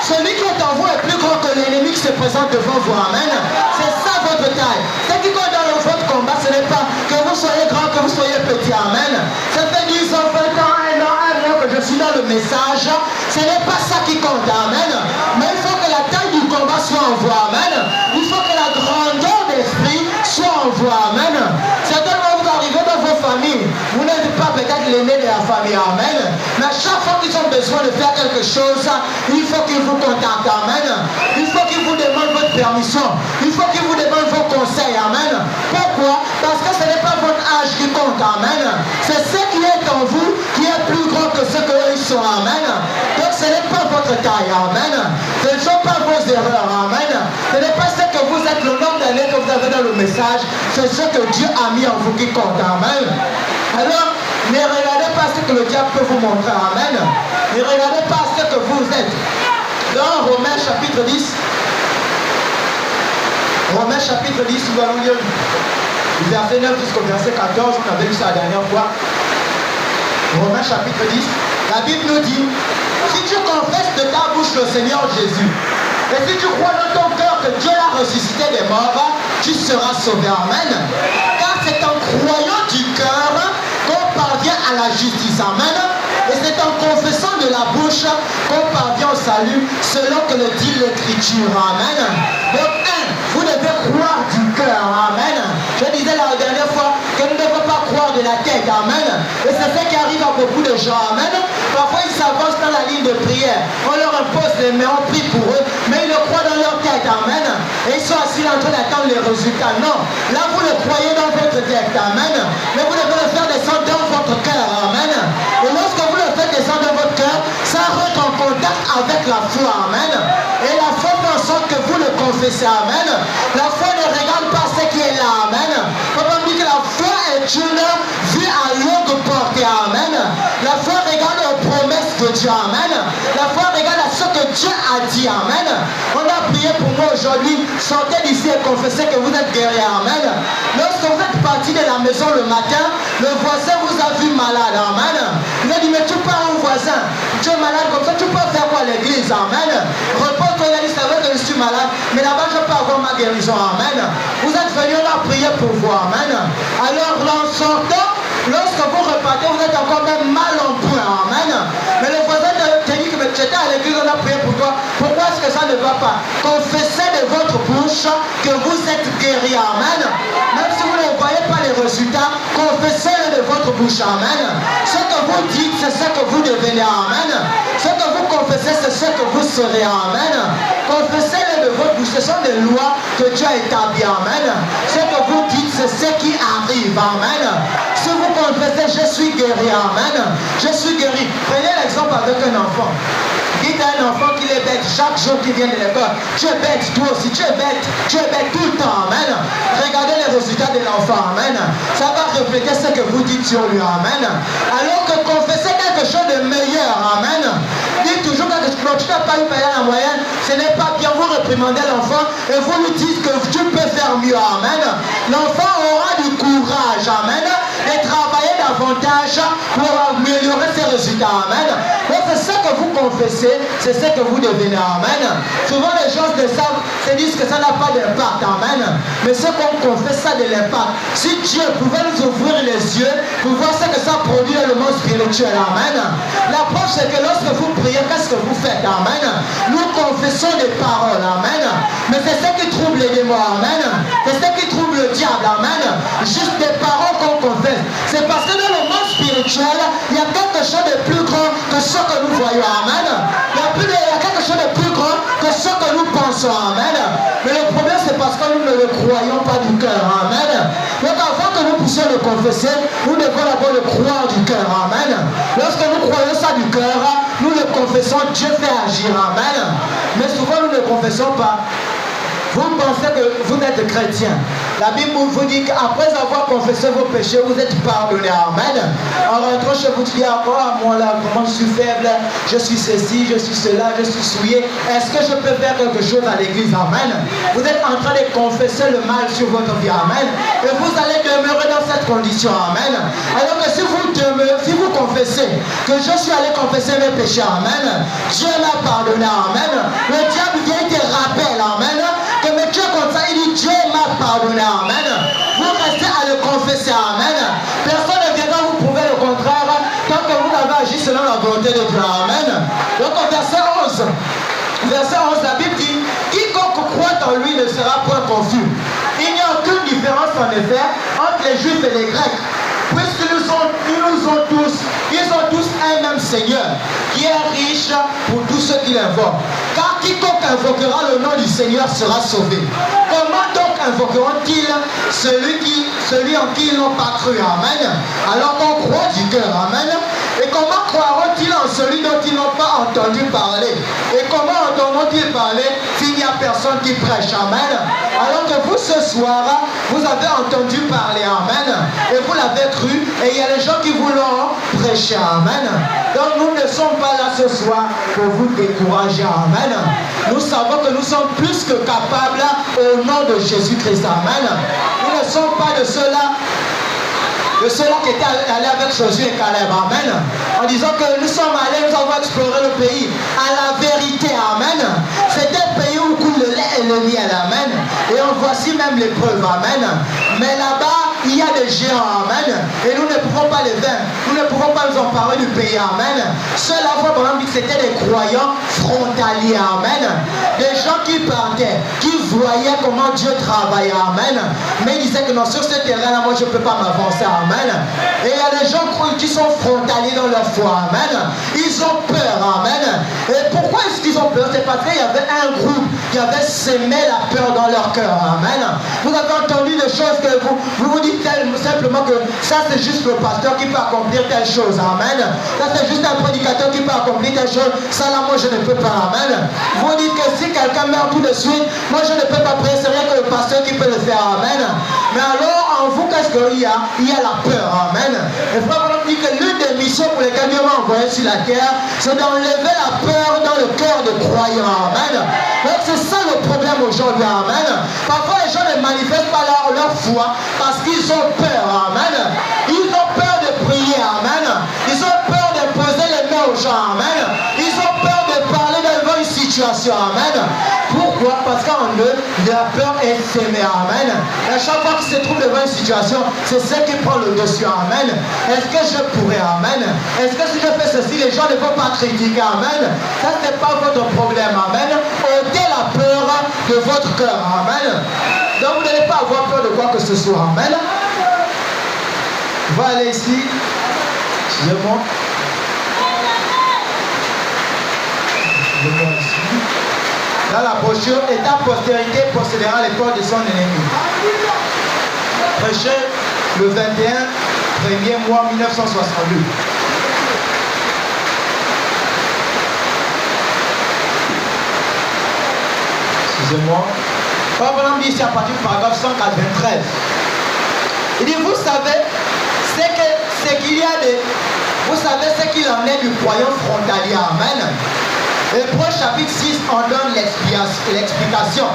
Celui qui est en vous est plus grand que l'ennemi qui se présente devant vous, amen. C'est ça votre taille. Ce qui compte dans votre combat, ce n'est pas que vous soyez grand, que vous soyez petit, amen. Ça fait 10 ans, 20 ans, 1 an que je suis dans le message. Ce n'est pas ça qui compte, amen. Mais il faut que la taille du combat soit en vous, amen. Il faut que la grandeur d'esprit soit en vous, amen. Certainement vous arrivez dans vos familles, vous n'êtes pas peut-être l'aîné de la famille, amen. Mais à chaque fois qu'ils ont besoin de faire quelque chose, il faut qu'ils vous contactent, amen. Il faut qu'ils vous demandent votre permission. Il faut qu'ils vous demandent vos conseils, amen. Pourquoi? Parce que ce n'est pas votre âge qui compte, amen. C'est ce qui est en vous qui est plus grand que ce qu'eux ils sont, amen. Donc ce n'est pas votre taille, amen. Ce ne sont pas vos erreurs, amen. Ce n'est pas ce que vous êtes, le nombre d'années que vous avez dans le message, c'est ce que Dieu a mis en vous qui compte, amen. Alors, ne regardez pas ce que le diable peut vous montrer. Amen. Ne regardez pas ce que vous êtes. Dans Romains chapitre 10, Romains chapitre 10, nous allons lire du verset 9 jusqu'au verset 14. On avait lu ça la dernière fois. Romains chapitre 10. La Bible nous dit, si tu confesses de ta bouche le Seigneur Jésus, et si tu crois dans ton cœur que Dieu l'a ressuscité des morts, tu seras sauvé. Amen. Car c'est en croyant du cœur qu'on parvient à la justice. Amen. Et c'est en confessant de la bouche qu'on parvient au salut, selon que le dit l'Écriture. Amen. Donc, vous devez croire du cœur. Amen. Je disais la dernière fois que nous ne devons pas croire de la tête. Amen. Et c'est ce qui arrive à beaucoup de gens. Amen. Parfois, ils s'avancent dans la ligne de prière. On leur impose les mains, on prie pour eux, mais ils le croient dans leur tête. Amen. Et ils sont assis en train d'attendre les résultats. Non. Là, vous le croyez dans votre tête. Amen. Mais vous devez le faire descendre dans votre cœur. Amen. Et lorsque vous le faites descendre dans votre cœur, ça rentre en contact avec la foi. Amen. Et la foi fait en sorte que vous le confessez. Amen. La foi ne regarde pas ce qui est là. Amen. Papa me dit que la foi est une vue à longue portée. Amen. La foi regarde aux promesses de Dieu. Amen. La foi regarde à ce que Dieu a dit. Amen. On a prié pour moi aujourd'hui. Sortez d'ici et confessez que vous êtes guéri. Amen. Lorsque vous êtes parti de la maison le matin, le voisin vous a vu malade. Amen. Il a dit, mais tu pars au voisin. Tu es malade comme ça, tu peux faire quoi à l'église? Amen. Repose-toi, il a dit, c'est vrai que je suis malade, mais là-bas je peux avoir ma guérison. Amen. Vous êtes venus, on a prié pour vous. Amen. Alors, en sortant, lorsque vous repartez, vous êtes encore même mal en point. Amen. Mais le voisin te dit que tu étais à l'église, on a prié pour toi. Pourquoi est-ce que ça ne va pas? Confessez de votre bouche que vous êtes guéri. Amen. Même si vous ne voyez pas les résultats, confessez-le de votre bouche. Amen. Ce que vous dites, c'est ce que vous devenez. Amen. Ce que vous confessez, c'est ce que vous serez. Amen. Confessez-le de votre bouche. Ce sont des lois que Dieu a établies. Amen. Ce que vous dites, c'est ce qui arrive. Amen. Si vous confessez, je suis guéri. Amen. Je suis guéri. Prenez l'exemple avec un enfant. Dites à un enfant qu'il est bête chaque jour qu'il vient de l'école. Tu es bête, toi aussi, tu es bête tout le temps. Amen. Regardez les résultats de l'enfant. Amen. Ça va refléter ce que vous dites sur lui. Amen. Alors que confessez quelque chose de meilleur. Amen. Dites toujours quelque chose. Tu n'as pas eu payer la moyenne. Ce n'est pas bien. Vous réprimandez l'enfant et vous lui dites que tu peux faire mieux. Amen. L'enfant aura du courage. Amen. Et travailler davantage pour améliorer ses résultats. Amen. Donc c'est ce que vous confessez, c'est ce que vous devenez. Amen. Souvent les gens le savent, se disent que ça n'a pas d'impact. Amen. Mais ce qu'on confesse, ça a de l'impact. Si Dieu pouvait nous ouvrir les yeux pour voir ce que ça produit dans le monde spirituel. Amen. La preuve c'est que lorsque vous priez, qu'est-ce que vous faites? Amen. Nous confessons des paroles. Amen. Mais c'est ce qui trouble les démons. Amen. C'est ce qui trouble le diable. Amen. Juste des paroles qu'on confesse. C'est parce que dans le monde spirituel, il y a quelque chose de plus grand que ce que nous voyons. Amen. Il y a quelque chose de plus grand que ce que nous pensons. Amen. Mais le problème, c'est parce que nous ne le croyons pas du cœur. Amen. Donc avant que nous puissions le confesser, nous devons d'abord le croire du cœur. Amen. Lorsque nous croyons ça du cœur, nous le confessons, Dieu fait agir. Amen. Mais souvent, nous ne le confessons pas. Vous pensez que vous êtes chrétien. La Bible vous dit qu'après avoir confessé vos péchés, vous êtes pardonné. Amen. En rentrant chez vous, tu dis encore à moi là, comment je suis faible, je suis ceci, je suis cela, je suis souillé. Est-ce que je peux faire quelque chose à l'église? Amen. Vous êtes en train de confesser le mal sur votre vie. Amen. Et vous allez demeurer dans cette condition. Amen. Alors que si vous confessez que je suis allé confesser mes péchés. Amen. Dieu m'a pardonné. Amen. Le diable vient te rappeler. Amen. Que mais Dieu comme ça, il dit Dieu m'a pardonné. Amen. Vous restez à le confesser. Amen. Personne ne viendra vous prouver le contraire tant que vous n'avez agi selon la volonté de Dieu. Amen. Donc au verset 11, la Bible dit quiconque croit en lui ne sera point confus. Il n'y a aucune différence en effet entre les Juifs et les Grecs. Puisqu'ils ont tous un même Seigneur qui est riche pour tous ceux qui l'invoquent. Car quiconque invoquera le nom du Seigneur sera sauvé. Comment donc invoqueront-ils celui en qui ils n'ont pas cru? Amen. Alors qu'on croit du cœur. Amen. Et comment croiront-ils en celui dont ils n'ont pas entendu parler? Et comment entendront comment-il parler s'il n'y a personne qui prêche? Amen. Alors que vous, ce soir, vous avez entendu parler. Amen. Et vous l'avez cru. Et il y a des gens qui vous l'ont prêché. Amen. Donc nous ne sommes pas là ce soir pour vous décourager. Amen. Nous savons que nous sommes plus que capables au nom de Jésus-Christ. Amen. Nous ne sommes pas de ceux-là qui étaient allés avec Josué et Caleb. Amen. En disant que nous sommes allés, nous avons exploré le pays. À la vérité, amen. C'était un pays où coule le lait et le miel. Amen. Et en voici même les preuves. Amen. Mais là-bas, il y a des géants. Amen. Et nous ne pouvons pas les vaincre. Nous ne pouvons pas nous emparer du pays. Amen. Ceux-là, par exemple, c'était des croyants frontaliers. Amen. Des gens qui partaient, qui voyaient comment Dieu travaillait. Amen. Mais ils disaient que non, sur ce terrain-là, moi, je ne peux pas m'avancer. Amen. Et il y a des gens qui sont frontaliers dans leur foi. Amen. Ils ont peur. Amen. Et pourquoi est-ce qu'ils ont peur? C'est parce qu'il y avait un groupe qui avait sémé la peur dans leur cœur. Amen. Vous avez entendu des choses que vous dites simplement que ça c'est juste le pasteur qui peut accomplir telle chose. Amen. Ça c'est juste un prédicateur qui peut accomplir telle chose. Ça là moi je ne peux pas. Amen. Vous dites que si quelqu'un meurt tout de suite, moi je ne peux pas prier. C'est rien que le pasteur qui peut le faire. Amen. Mais alors en vous qu'est-ce qu'il y a? Il y a la peur. Amen. Et frère dit que l'une des missions pour lesquelles Dieu m'a envoyé sur la terre, c'est d'enlever la peur dans le cœur des croyants. Amen. Donc c'est ça le problème aujourd'hui. Amen. Parfois les gens ne manifestent pas leur foi parce qu'ils ont peur. Amen. Ils ont peur de prier. Amen. Ils ont peur de poser les mains aux gens. Amen. Ils ont peur de parler devant une situation. Amen. Pourquoi? Parce qu'en eux, la peur est sémée. Amen. Et à chaque fois qu'ils se trouvent devant une situation, c'est ce qui prend le dessus. Amen. Est-ce que je pourrais? Amen. Est-ce que si je fais ceci, les gens ne vont pas critiquer? Amen. Ça, ce n'est pas votre problème. Amen. Ôtez la peur de votre cœur. Amen. Donc vous n'allez pas avoir peur de quoi que ce soit. Amen. On va aller ici. Excusez-moi. Excusez-moi ici. Dans la brochure, et ta postérité possédera les corps de son ennemi. Prêché le 21 1er mois 1962. Excusez-moi. Par exemple, ici à partir du paragraphe 193. Il dit, vous savez, c'est qu'il y a des... Vous savez ce qu'il en est du croyant frontalier. Amen. Hébreux chapitre 6 en donne l'explication.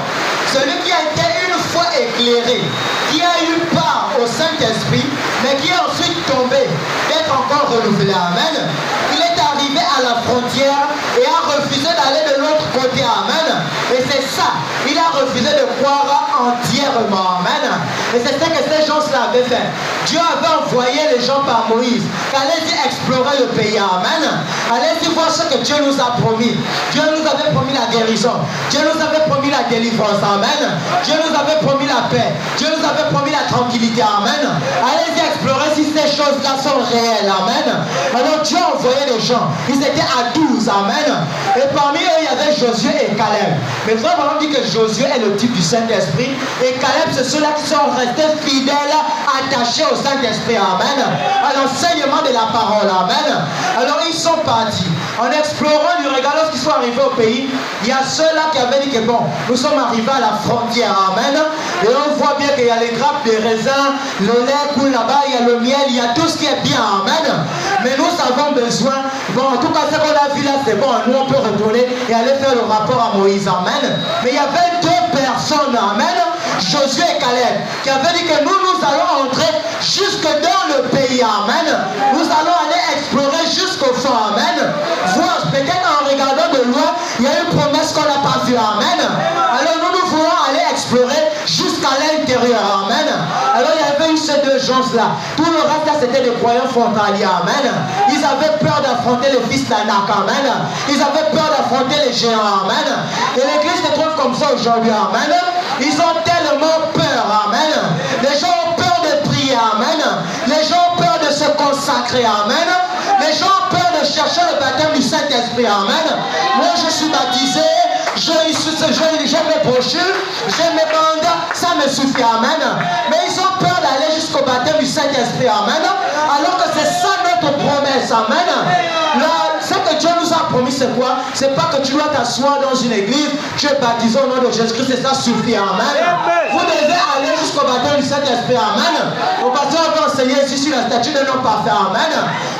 Celui qui a été une fois éclairé, qui a eu part au Saint-Esprit, mais qui est ensuite tombé, d'être encore renouvelé. Amen. Il est arrivé à la frontière et a refusé d'aller de l'autre côté. Amen. Et c'est ça. Il a refusé de croire entièrement. Amen. Et c'est ce que ces gens-là avaient fait. Dieu avait envoyé les gens par Moïse. Allez-y explorer le pays. Amen. Allez-y voir ce que Dieu nous a promis. Dieu nous avait promis la guérison. Dieu nous avait promis la délivrance. Amen. Dieu nous avait promis la paix. Dieu nous avait promis la tranquillité. Amen. Allez-y explorer si ces choses-là sont réelles. Amen. Alors Dieu a envoyé les gens. Ils étaient à 12. Amen. Et parmi eux, il y avait Josué et Caleb. Mais frère, on dit que Josué est le type du Saint-Esprit. Et Caleb, c'est ceux-là qui sont restés fidèles, attachés au Saint-Esprit. Amen. À l'enseignement de la parole. Amen. Alors ils sont partis. En explorant du regard, lorsqu'ils sont arrivés au pays, il y a ceux-là qui avaient dit que bon, nous sommes arrivés à la frontière. Amen. Et on voit bien qu'il y a les grappes de raisins, le lait coule là-bas, il y a le miel, il y a tout ce qui est bien. Amen. Mais nous avons besoin, bon, en tout cas, ce qu'on a vu là, c'est bon, nous on peut retourner et aller faire le rapport à Moïse. Amen. Mais il y avait deux personnes, amen, Josué et Caleb, qui avaient dit que nous allons entrer jusque dans le pays. Amen. Nous allons aller explorer jusqu'au fond. Amen. Voir, peut-être en regardant de loin, il y a une promesse qu'on n'a pas vue. Amen. Alors nous voulons aller explorer jusqu'à l'intérieur. Amen. Alors il y avait eu ces deux gens-là. Tout le reste là, c'était des croyants frontaliers. Amen. Ils avaient peur d'affronter les fils d'Anak. Amen. Ils avaient peur d'affronter les géants. Amen. Et l'église se trouve comme ça aujourd'hui. Amen. Ils ont tellement peur. Amen. Les gens ont peur de prier. Amen. Les gens ont peur de se consacrer. Amen. Les gens ont peur de chercher le baptême du Saint-Esprit. Amen. Moi, je suis baptisé. J'ai mes brochures, j'ai mes bandes, ça me suffit. Amen. Mais ils ont peur d'aller jusqu'au baptême du Saint-Esprit. Amen. Alors que c'est ça notre promesse. Amen. Là, ce que Dieu nous a promis, c'est quoi? C'est pas que tu dois t'asseoir dans une église, tu es baptisé au nom de Jésus-Christ et ça suffit. Amen. Vous devez aller jusqu'au baptême du Saint-Esprit. Amen. Au pasteur va enseigner ici sur la statue d'un homme parfait. Amen.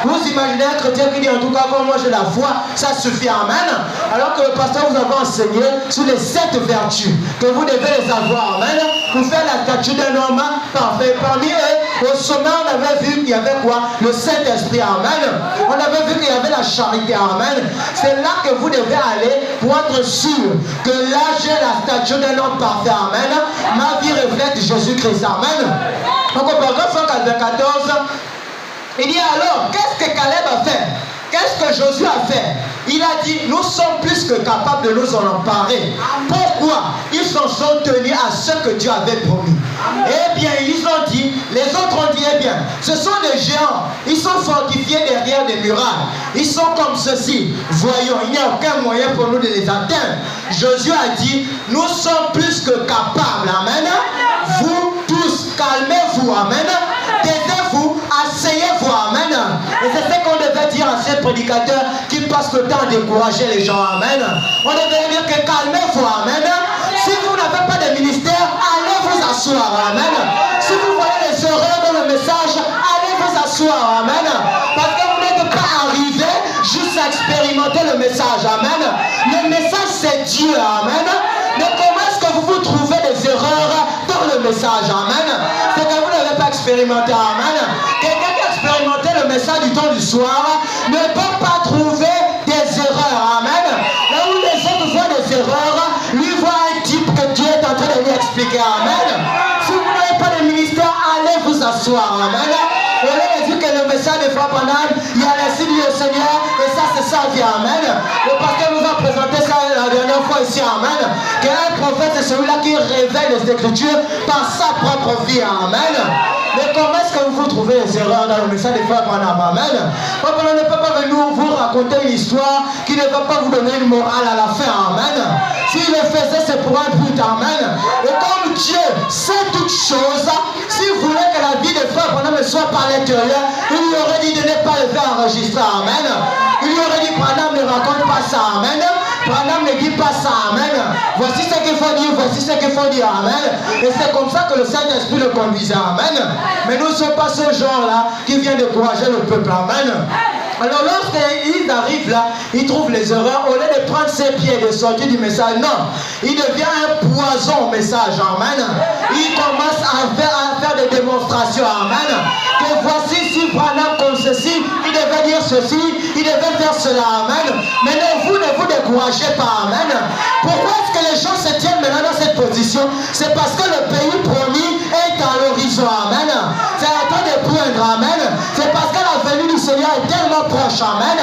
Vous imaginez un chrétien qui dit en tout cas comme moi j'ai la foi, ça suffit. Amen. Alors que le pasteur vous avait enseigné sur les 7 vertus que vous devez les avoir. Amen. Pour faire la statue d'un homme parfait. Parmi eux, au sommet, on avait vu qu'il y avait quoi? Le Saint-Esprit. Amen. On avait vu qu'il y avait la charité. Amen. C'est là que vous devez aller pour être sûr que là j'ai la statue d'un homme parfait. Amen. Ma vie reflète Jésus-Christ. Amen. Donc au paragraphe 194, il dit alors, qu'est-ce que Caleb a fait? Qu'est-ce que Josué a fait? Il a dit, nous sommes plus que capables de nous en emparer. Pourquoi? Ils s'en sont tenus à ce que Dieu avait promis. Eh bien, ils ont dit, les autres ont dit, eh bien, ce sont des géants. Ils sont fortifiés derrière des murailles. Ils sont comme ceci. Voyons, il n'y a aucun moyen pour nous de les atteindre. Josué a dit, nous sommes plus que capables. Amen. Vous tous, calmez-vous. Amen. Taisez-vous, asseyez-vous. Amen. Et c'est ce qu'on devait dire à ces prédicateurs qui passent le temps à décourager les gens. Amen. On devait dire que calmez-vous. Amen. Si vous n'avez pas de ministère, allez vous asseoir. Amen. Si vous voyez les erreurs dans le message, allez vous asseoir. Amen. Parce que vous n'êtes pas arrivé juste à expérimenter le message. Amen. Le message c'est Dieu. Amen. Mais comment est-ce que vous trouvez des erreurs dans le message? Amen. C'est que vous n'avez pas expérimenté. Amen. Quelqu'un qui a expérimenté le message du temps du soir ne peut pas trouver des erreurs. Amen. Là où les autres voient des erreurs, lui voit un type que Dieu est en train de lui expliquer. Amen. Si vous n'avez pas de ministère, allez vous asseoir. Amen. Au lieu de dire que le message de Frère Branham, il y a l'ainsi du Seigneur et ça c'est sa vie. Amen. Le pasteur nous a présenté ça la dernière fois ici. Amen. Qu'un prophète c'est celui-là qui révèle les Écritures par sa propre vie. Amen. Mais comment est-ce que vous trouvez les erreurs dans le message de Frère Branham? Amen. Frère Branham ne peut pas venir vous raconter une histoire qui ne va pas vous donner une morale à la fin. Amen. S'il le faisait, c'est pour un but. Amen. Et comme Dieu sait toutes choses, s'il voulait que la vie de Frère Branham soit par l'intérieur, il lui aurait dit de ne pas le faire enregistrer. Amen. Il lui aurait dit, Branham ne raconte pas ça. Amen. Branham ne dit pas ça. Amen. Voici ce qu'il faut dire, voici ce qu'il faut dire. Amen. Et c'est comme ça que le Saint-Esprit le conduisait. Amen. Mais nous ne sommes pas ce genre-là qui vient décourager le peuple. Amen. Alors lorsqu'ils arrivent là, ils trouvent les erreurs. Au lieu de prendre ses pieds et de sortir du message, non. Il devient un poison au message. Amen. Il commence à faire des démonstrations. Amen. Que voici si Branham comme ceci, il devait dire ceci, il devait faire cela. Amen. Mais non, vous ne vous découragez pas. Amen. Pourquoi est-ce que les gens se tiennent maintenant dans cette position? C'est parce que le pays promis est à l'horizon. Amen. C'est en train de poindre. Amen. C'est parce que la venue du Seigneur est tellement proche. Amen.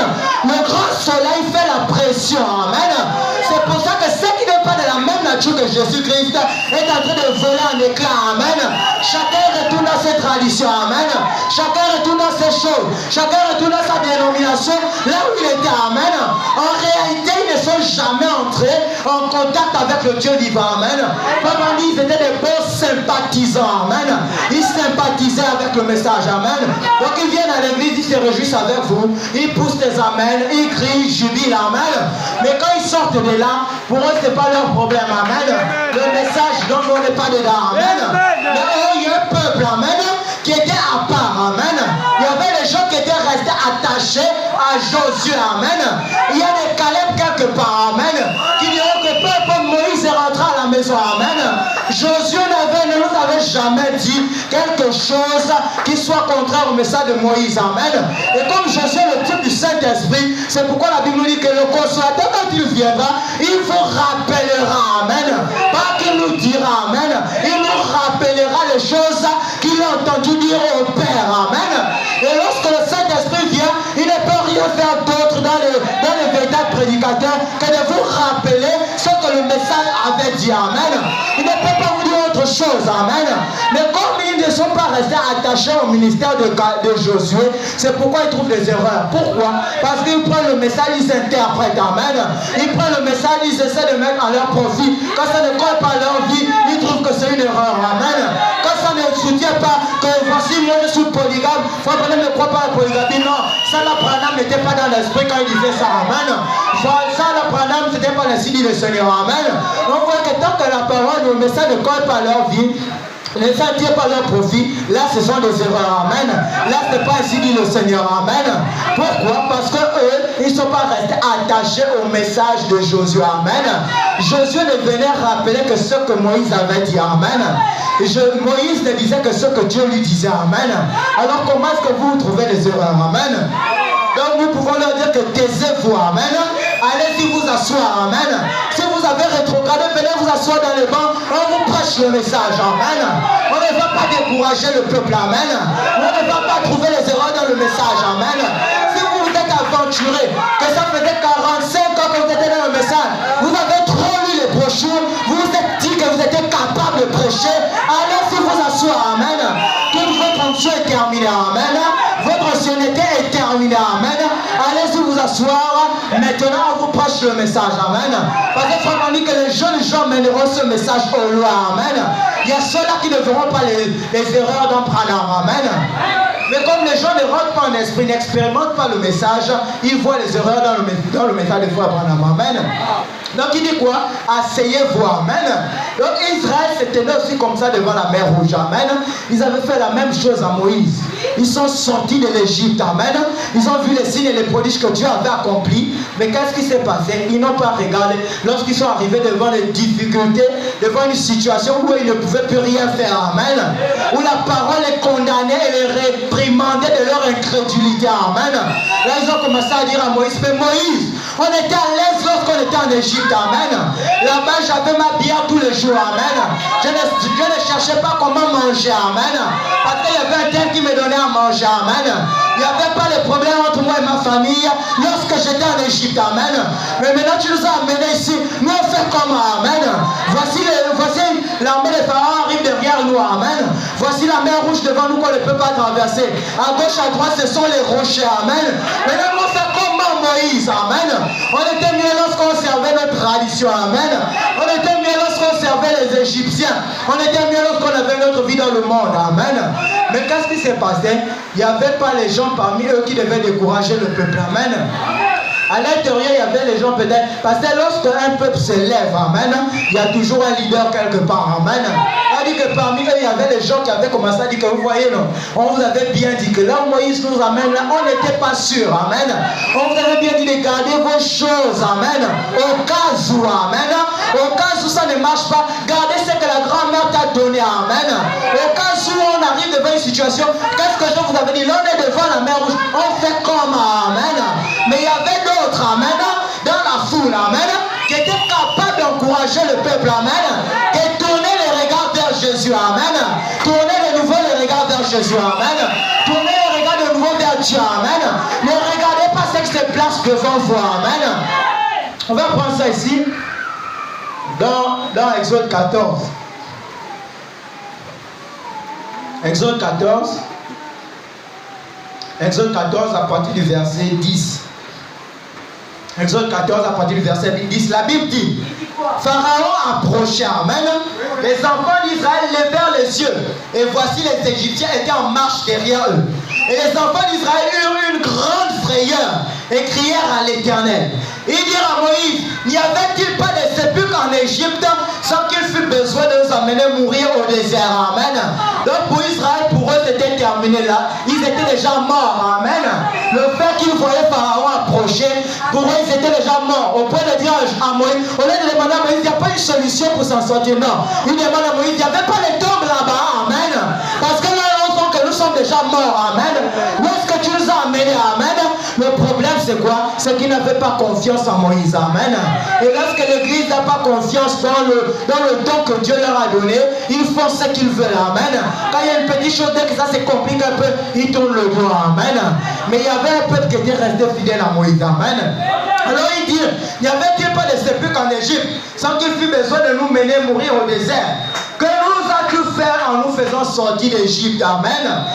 Le grand soleil fait la pression. Amen. C'est pour ça que ceux qui n'est pas de la même nature que Jésus-Christ est en train de voler en éclats. Amen. Chacun retourne à ses traditions. Amen. Chacun retourne à ses choses. Chacun retourne à sa dénomination là où il était. Amen. En réalité, ils ne sont jamais entrés en contact avec le Dieu vivant. Amen. Comme on dit, ils étaient des bons sympathisants. Amen. Ils sympathisaient avec le message. Amen. Donc ils viennent à l'église, ils se réjouissent avec vous. Ils poussent des amens, ils crient, ils jubilent. Amen. Mais quand ils sortent de là, pour eux, ce n'est pas leur problème. Amen. Le message dont on n'est pas dedans. Amen. Mais eux, il y a un peuple. Amen. Qui était à part. Amen. Il y avait des gens qui étaient restés attachés à Josué. Amen. Il y a des Caleb quelque part. Amen. Qui diront que peu importe Moïse est rentré à la maison. Amen. Josué ne nous avait jamais dit quelque chose qui soit contraire au message de Moïse. Amen. Et comme Josué est le type du Saint-Esprit, c'est pourquoi la Bible nous dit que le consolateur, quand il viendra, il vous rappellera. Amen. Pas qu'il nous dira. Amen. Il nous rappellera les choses qu'il a entendu dire au Père. Amen. Et lorsque le Saint-Esprit vient, il ne peut rien faire d'autre dans les véritables prédicateurs que de vous rappeler ce que le message avait dit. Amen. Il ne peut pas vous dire autre chose. Amen. Mais comme ils ne sont pas restés attachés au ministère de Josué, c'est pourquoi ils trouvent des erreurs. Pourquoi? Parce qu'ils prennent le message, ils interprètent. Amen. Ils prennent le message, ils essaient de mettre à leur profit. Quand ça ne colle pas à leur vie, ils trouvent que c'est une erreur. Amen. Quand ça ne soutient pas que voici, moi je suis polygame. Frère Branham ne croit pas à la polygamie. Non, ça, la Branham n'était pas dans l'esprit quand il disait ça. Amen. Ça, la Branham, c'était pas ainsi dit le Seigneur. Amen. On voit que tant que la parole, le message ne colle pas à leur vie, ne s'attire pas leur profit, là ce sont des erreurs. Amen. Là ce n'est pas ainsi dit le Seigneur. Amen. Pourquoi? Parce que eux, ils ne sont pas restés attachés au message de Josué. Amen. Josué ne venait rappeler que ce que Moïse avait dit. Amen. Moïse ne disait que ce que Dieu lui disait. Amen. Alors comment est-ce que vous trouvez les erreurs? Amen. Donc nous pouvons leur dire que taisez-vous. Amen. Allez-y vous asseoir. Amen. Si vous avez rétrogradé, venez vous asseoir dans les bancs. On vous prêche le message. Amen. On ne va pas décourager le peuple. Amen. On ne va pas trouver les erreurs dans le message. Amen. Si vous vous êtes aventuré, que ça faisait 45 ans que vous étiez dans le message, vous avez trop lu les brochures, vous vous êtes dit que vous étiez capable de prêcher, allez-y vous asseoir. Amen. Toute votre fonction est terminée. Amen. Votre ancienneté est terminée. Amen. Allez-y vous asseoir. Maintenant, on vous prêche le message. Amen. Parce que frère, on dit que les jeunes gens mèneront ce message au loin. Amen. Il y a ceux-là qui ne verront pas les erreurs dans Branham. Amen. Mais comme les gens ne rentrent pas en esprit, n'expérimentent pas le message, ils voient les erreurs dans le message de frère Branham. Amen. Donc il dit quoi? Asseyez-vous. Amen. Donc Israël s'est tenu aussi comme ça devant la mer Rouge. Amen. Ils avaient fait la même chose à Moïse. Ils sont sortis de l'Égypte. Amen. Ils ont vu les signes et les prodiges que Dieu avait accomplis. Mais qu'est-ce qui s'est passé? Ils n'ont pas regardé. Lorsqu'ils sont arrivés devant les difficultés, devant une situation où ils ne pouvaient plus rien faire. Amen. Où la parole est condamnée et les réprimandée de leur incrédulité. Amen. Là ils ont commencé à dire à Moïse, mais Moïse, on était à l'aise lorsqu'on était en Égypte. Amen. Là-bas j'avais ma bière tous les jours. Amen. Je ne cherchais pas comment manger. Amen. Parce qu'il y avait un tel qui me donnait à manger. Amen. Il n'y avait pas de problème entre moi et ma famille lorsque j'étais en Égypte. Amen. Mais maintenant tu nous as amenés ici. Nous on fait comment? Amen. Voici l'armée des pharaons arrive derrière nous. Amen. Voici la mer Rouge devant nous qu'on ne peut pas traverser. À gauche, à droite, ce sont les rochers. Amen. Maintenant on fait comment Moïse? Amen. On était mieux lorsqu'on servait notre tradition. Amen. On était mieux lorsqu'on servait les Égyptiens. On était mieux lorsqu'on avait notre vie dans le monde. Amen. Mais qu'est-ce qui s'est passé? Il n'y avait pas les gens parmi eux qui devaient décourager le peuple. Amen. À l'intérieur, il y avait les gens peut-être. Parce que lorsqu'un peuple se lève, amen, il y a toujours un leader quelque part. Amen. On dit que parmi eux, il y avait les gens qui avaient commencé à dire que vous voyez, non, on vous avait bien dit que là où Moïse nous amène, là, on n'était pas sûr. Amen. On vous avait bien dit de garder vos choses. Amen. Au cas où, amen. Au cas où ça ne marche pas, gardez ce que la grand-mère t'a donné. Amen. Au cas où on arrive devant une situation, qu'est-ce que je vous avais dit? Là, on est devant la mer Rouge. On fait comme, amen. Mais il y avait d'autres, amen, dans la foule, amen, qui étaient capables d'encourager le peuple, amen, qui tournaient les regards vers Jésus, amen, tournaient de nouveau les regards vers Jésus, amen, tournaient les regards de nouveau vers Dieu, amen. Ne regardez pas ce qui se place devant vous, amen. On va prendre ça ici, dans Exode 14. Exode 14. Exode 14 à partir du verset 10. Exode 14 à partir du verset 10, la Bible dit, Pharaon approchait, amen, les enfants d'Israël levèrent les yeux, et voici les Égyptiens étaient en marche derrière eux. Et les enfants d'Israël eurent une grande frayeur, et crièrent à l'Éternel. Ils dirent à Moïse, n'y avait-il pas de sépulcre en Égypte, sans qu'il fût besoin de nous amener mourir au désert, amen. Donc pour Israël, pour eux c'était terminé là, ils étaient déjà morts, amen. Le fait qu'ils voyaient Pharaon approcher, pour eux ils étaient déjà morts. Au point de dire à Moïse, au lieu de demander à Moïse, il n'y a pas une solution pour s'en sortir, non. Ils demandent à Moïse, il n'y avait pas les tombes là-bas, amen. Parce que là, on sent que nous sommes déjà morts, amen. Où est-ce que tu nous as amenés, amen? Le problème c'est quoi? C'est qu'ils n'avaient pas confiance en Moïse, amen. Et lorsque l'église n'a pas confiance dans le don que Dieu leur a donné, ils font ce qu'ils veulent, amen. Quand il y a une petite chose, dès que ça se complique un peu, ils tournent le dos, amen. Mais il y avait un peuple qui était resté fidèle à Moïse, amen. Alors il dit, n'y avait-il pas de sépulcre en Égypte, sans qu'il fût besoin de nous mener mourir au désert? Que nous as-tu fait en nous faisant sortir d'Égypte, amen?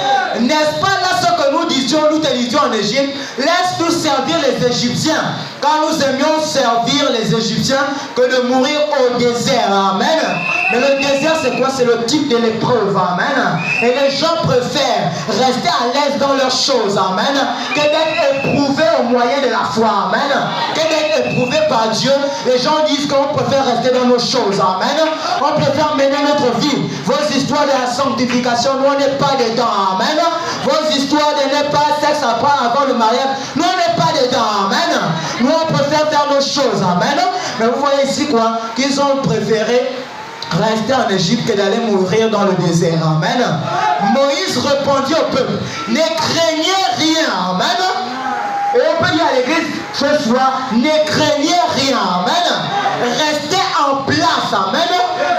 N'est-ce pas là ce que nous disions, nous te disions en Égypte? Laisse laisse-nous servir les Égyptiens, car nous aimions servir les Égyptiens que de mourir au désert. Amen. Mais le désert, c'est quoi? C'est le type de l'épreuve. Amen. Et les gens préfèrent rester à l'aise dans leurs choses. Amen. Que d'être éprouvés au moyen de la foi. Amen. Que d'être éprouvés par Dieu. Les gens disent qu'on préfère rester dans nos choses. Amen. On préfère mener notre vie. Vos histoires de la sanctification, nous on n'est pas dedans. Amen. Vos histoires de ne pas sexe avant le mariage, nous on n'est pas dedans. Amen. Nous on préfère faire nos choses. Amen. Mais vous voyez ici quoi? Qu'ils ont préféré rester en Égypte que d'aller mourir dans le désert. Amen. Moïse répondit au peuple, ne craignez rien. Amen. Et on peut dire à l'église ce soir, ne craignez rien. Amen. Restez en place. Amen.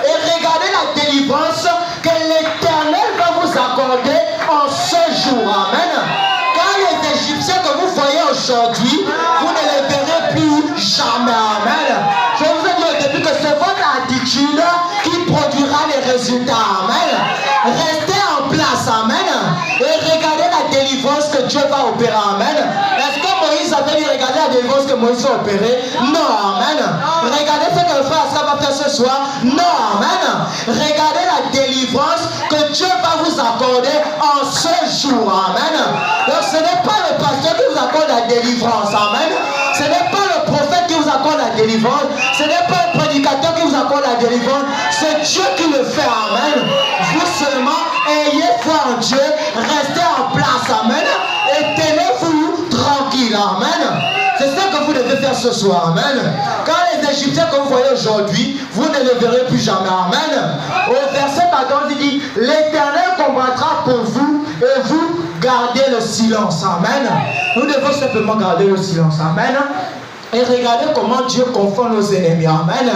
Et regardez la délivrance que l'Éternel va vous accorder en ce jour. Amen. Car les Égyptiens que vous voyez aujourd'hui, vous ne les verrez plus jamais. Amen. Je vous ai dit au début que c'est votre attitude qui produira les résultats. Amen. Restez en place. Amen. Et regardez la délivrance que Dieu va opérer. Amen. Est-ce que Moïse avait dit regarder la délivrance que Moïse va opérer? Non. Amen. Regardez ce que le frère Asra va faire ce soir? Non. Amen. Regardez la délivrance que Dieu va vous accorder en ce jour. Amen. Donc ce n'est pas le pasteur qui vous accorde la délivrance. Amen. Ce n'est pas le prophète qui vous accorde la délivrance. Ce n'est pas le prédicateur qui vous accorde la délivrance. C'est Dieu qui le fait. Amen. Vous seulement ayez foi en Dieu. Restez en place. Amen. Et tenez-vous tranquille. Amen. C'est ça que vous devez faire ce soir. Amen. Quand les Égyptiens que vous voyez aujourd'hui, vous ne les verrez plus jamais. Amen. Au verset 14, il dit, l'Éternel combattra pour vous et vous gardez le silence. Amen. Nous devons simplement garder le silence. Amen. Et regardez comment Dieu confond nos ennemis. Amen.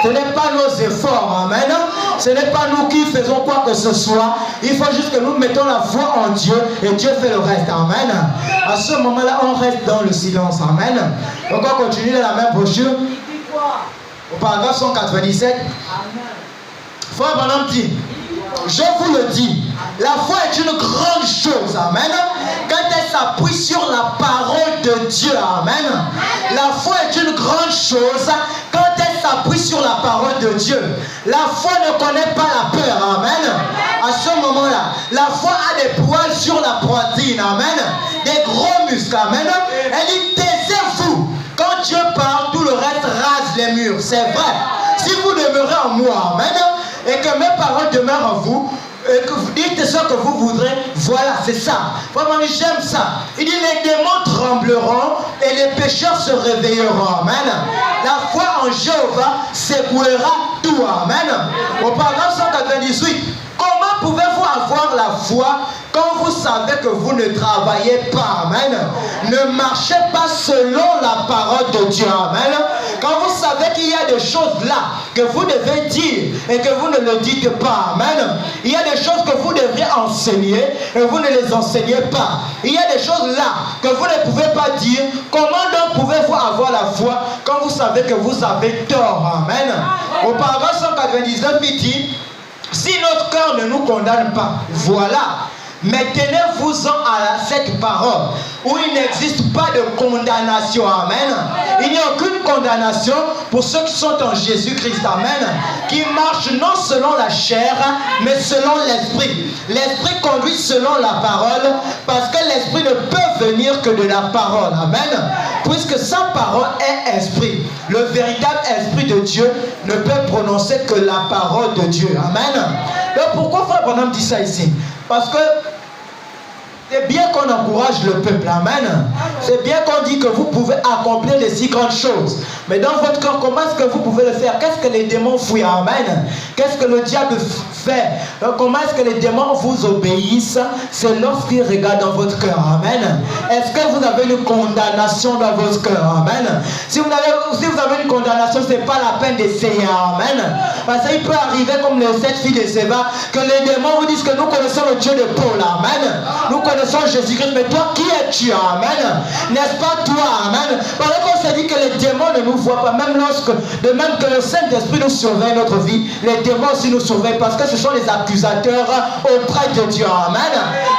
Ce n'est pas nos efforts. Amen. Ce n'est pas nous qui faisons quoi que ce soit. Il faut juste que nous mettons la foi en Dieu et Dieu fait le reste. Amen. À ce moment-là, on reste dans le silence. Amen. Donc on continue dans la même brochure. Au paragraphe 197. Frère Branham dit, je vous le dis, la foi est une grande chose. Amen. Quand elle s'appuie sur la parole de Dieu. Amen. La foi est une grande chose quand elle s'appuie sur la parole de Dieu. La foi ne connaît pas la peur. Amen. À ce moment-là, la foi a des poils sur la poitrine. Amen. Des gros muscles. Amen. Elle dit, taisez-vous. Quand Dieu parle, tout le reste rase les murs. C'est vrai. Si vous demeurez en moi, amen, et que mes paroles demeurent en vous, et que vous dites ce que vous voudrez, voilà, c'est ça. Vraiment, j'aime ça. Il dit, les démons trembleront et les pécheurs se réveilleront. Amen. La foi en Jéhovah secouera tout. Amen. Au paragraphe 198, comment pouvez-vous avoir la foi quand vous savez que vous ne travaillez pas? Amen. Ne marchez pas selon la parole de Dieu. Amen. Quand vous savez qu'il y a des choses là que vous devez dire et que vous ne le dites pas. Amen. Il y a des choses que vous devriez enseigner et vous ne les enseignez pas. Il y a des choses là que vous ne pouvez pas dire. Comment donc pouvez-vous avoir la foi quand vous savez que vous avez tort? Amen. Au paragraphe 199, il dit, si notre cœur ne nous condamne pas, voilà. Mais tenez-vous-en à cette parole où il n'existe pas de condamnation. Amen. Il n'y a aucune condamnation pour ceux qui sont en Jésus-Christ. Amen. Qui marchent non selon la chair, mais selon l'esprit. L'esprit conduit selon la parole parce que l'esprit ne peut venir que de la parole. Amen. Puisque sa parole est esprit. Le véritable esprit de Dieu ne peut prononcer que la parole de Dieu. Amen. Donc pourquoi Frère Branham dit ça ici? Parce que c'est bien qu'on encourage le peuple. Amen. C'est bien qu'on dit que vous pouvez accomplir de si grandes choses. Mais dans votre cœur, comment est-ce que vous pouvez le faire? Qu'est-ce que les démons fouillent? Amen. Qu'est-ce que le diable fait? Comment est-ce que les démons vous obéissent? C'est lorsqu'ils regardent dans votre cœur. Amen. Est-ce que vous avez une condamnation dans votre cœur? Amen. Si vous avez une condamnation, ce n'est pas la peine d'essayer. Amen. Parce qu'il peut arriver comme les 7 filles de Séba, que les démons vous disent que nous connaissons le Dieu de Paul. Amen. Nous connaissons Jésus-Christ, mais toi, qui es-tu? Amen. N'est-ce pas toi? Amen. Parce qu'on s'est dit que les démons ne nous voient pas, même lorsque, de même que le Saint-Esprit nous surveille notre vie, les démons aussi nous surveillent, parce que ce sont les accusateurs auprès de Dieu. Amen.